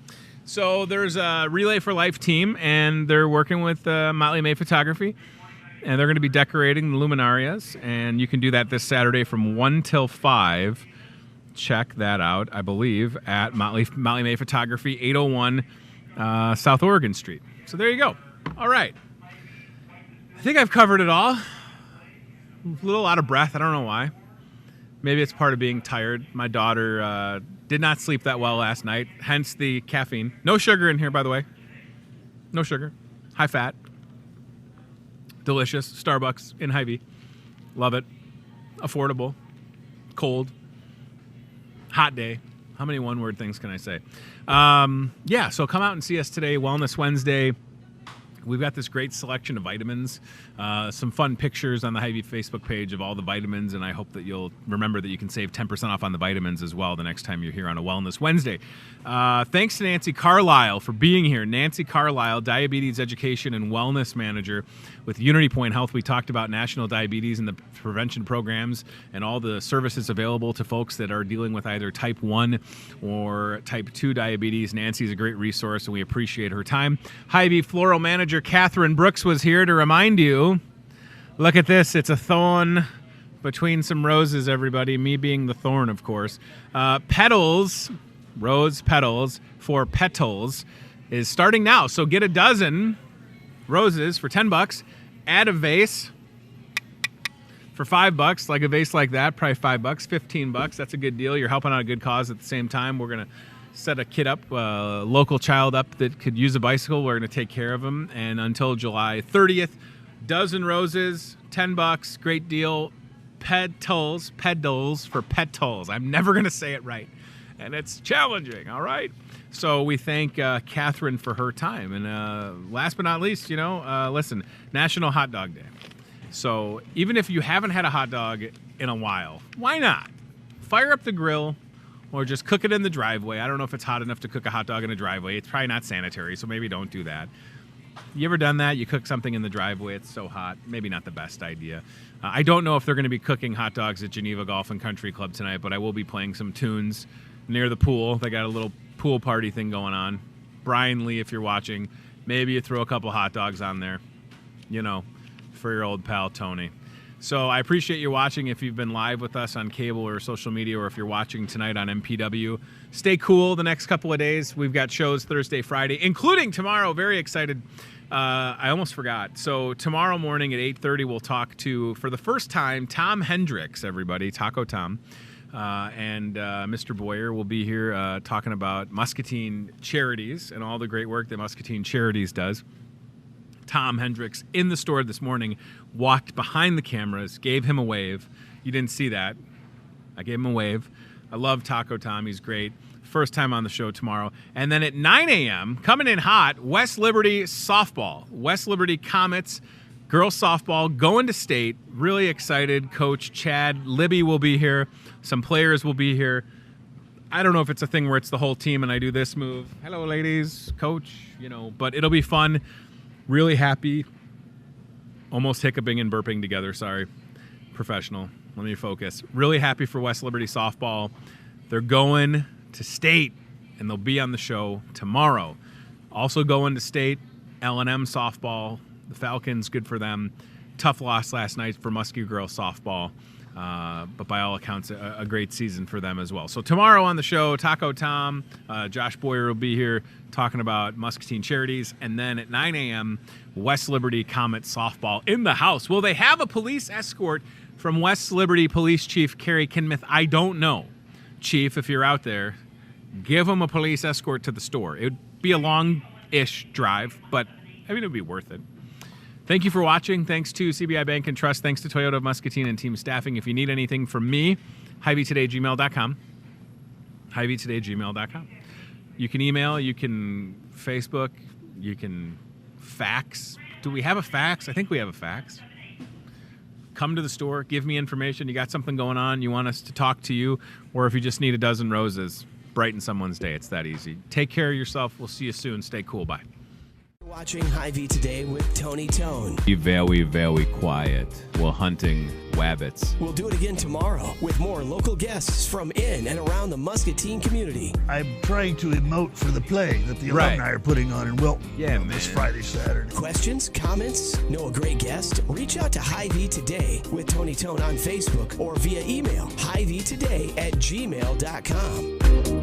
So there's a Relay for Life team, and they're working with Motley May Photography, and they're going to be decorating the luminarias, and you can do that this Saturday from 1 till 5. Check that out, I believe, at Motley May Photography, 801 South Oregon Street. So there you go. All right. I think I've covered it all. A little out of breath. I don't know why. Maybe it's part of being tired. My daughter did not sleep that well last night, hence the caffeine. No sugar in here, by the way. No sugar. High fat. Delicious. Starbucks in Hy-Vee. Love it. Affordable. Cold. Hot day. How many one-word things can I say? Yeah, so come out and see us today, Wellness Wednesday. We've got this great selection of vitamins, some fun pictures on the Hy-Vee Facebook page of all the vitamins, and I hope that you'll remember that you can save 10% off on the vitamins as well the next time you're here on a Wellness Wednesday. Thanks to Nancy Carlisle for being here. Nancy Carlisle, Diabetes Education and Wellness Manager with Unity Point Health. We talked about national diabetes and the prevention programs and all the services available to folks that are dealing with either type 1 or type 2 diabetes. Nancy's a great resource, and we appreciate her time. Hy-Vee Floral Manager Catherine Brooks was here to remind you, look at this, it's a thorn between some roses, everybody, me being the thorn, of course. Petals, rose petals for petals, is starting now. So get a dozen roses for $10. Add a vase for $5, like a vase like that, probably $5, $15. That's a good deal. You're helping out a good cause at the same time. We're going to set a kid up, a local child up that could use a bicycle. We're going to take care of him. And until July 30th, dozen roses, $10, great deal. Petals for petals. I'm never going to say it right. And it's challenging, all right? So we thank Catherine for her time. And last but not least, listen, National Hot Dog Day. So even if you haven't had a hot dog in a while, why not? Fire up the grill or just cook it in the driveway. I don't know if it's hot enough to cook a hot dog in a driveway. It's probably not sanitary, so maybe don't do that. You ever done that? You cook something in the driveway, it's so hot. Maybe not the best idea. I don't know if they're going to be cooking hot dogs at Geneva Golf and Country Club tonight, but I will be playing some tunes near the pool. They got a little pool party thing going on. Brian Lee, if you're watching, maybe you throw a couple hot dogs on there, for your old pal Tony. So I appreciate you watching. If you've been live with us on cable or social media, or if you're watching tonight on MPW, stay cool the next couple of days. We've got shows Thursday, Friday, including tomorrow. Very excited. I almost forgot. So tomorrow morning at 8:30, we'll talk to, for the first time, Tom Hendricks, everybody, Taco Tom. And Mr. Boyer will be here talking about Muscatine Charities and all the great work that Muscatine Charities does. Tom Hendricks in the store this morning, walked behind the cameras, gave him a wave. You didn't see that. I gave him a wave. I love Taco Tom. He's great. First time on the show tomorrow. And then at 9 a.m., coming in hot, West Liberty softball. West Liberty Comets, girls softball, going to state. Really excited. Coach Chad Libby will be here. Some players will be here. I don't know if it's a thing where it's the whole team and I do this move. Hello, ladies, coach, but it'll be fun. Really happy. Almost hiccuping and burping together. Sorry. Professional. Let me focus. Really happy for West Liberty softball. They're going to state, and they'll be on the show tomorrow. Also going to state, L&M softball. The Falcons, good for them. Tough loss last night for Muskie girls softball. But by all accounts, a great season for them as well. So tomorrow on the show, Taco Tom, Josh Boyer will be here talking about Muscatine charities. And then at 9 a.m., West Liberty Comet softball in the house. Will they have a police escort from West Liberty Police Chief Kerry Kinmouth? I don't know. Chief, if you're out there, give them a police escort to the store. It would be a long-ish drive, but I mean, it would be worth it. Thank you for watching. Thanks to CBI Bank and Trust. Thanks to Toyota of Muscatine and team staffing. If you need anything from me, Hy-Vee@gmail.com. Hy-Vee@gmail.com. You can email, you can Facebook, you can fax. Do we have a fax? I think we have a fax. Come to the store, give me information. You got something going on, you want us to talk to you, or if you just need a dozen roses, brighten someone's day. It's that easy. Take care of yourself. We'll see you soon. Stay cool. Bye. Watching Hy-Vee Today with Tony Tone. Be very, very quiet while hunting wabbits. We'll do it again tomorrow with more local guests from in and around the Muscatine community. I'm trying to emote for the play that the alumni are putting on in Wilton this Friday, Saturday. Questions, comments, know a great guest? Reach out to Hy-Vee Today with Tony Tone on Facebook or via email, hyveetoday@gmail.com.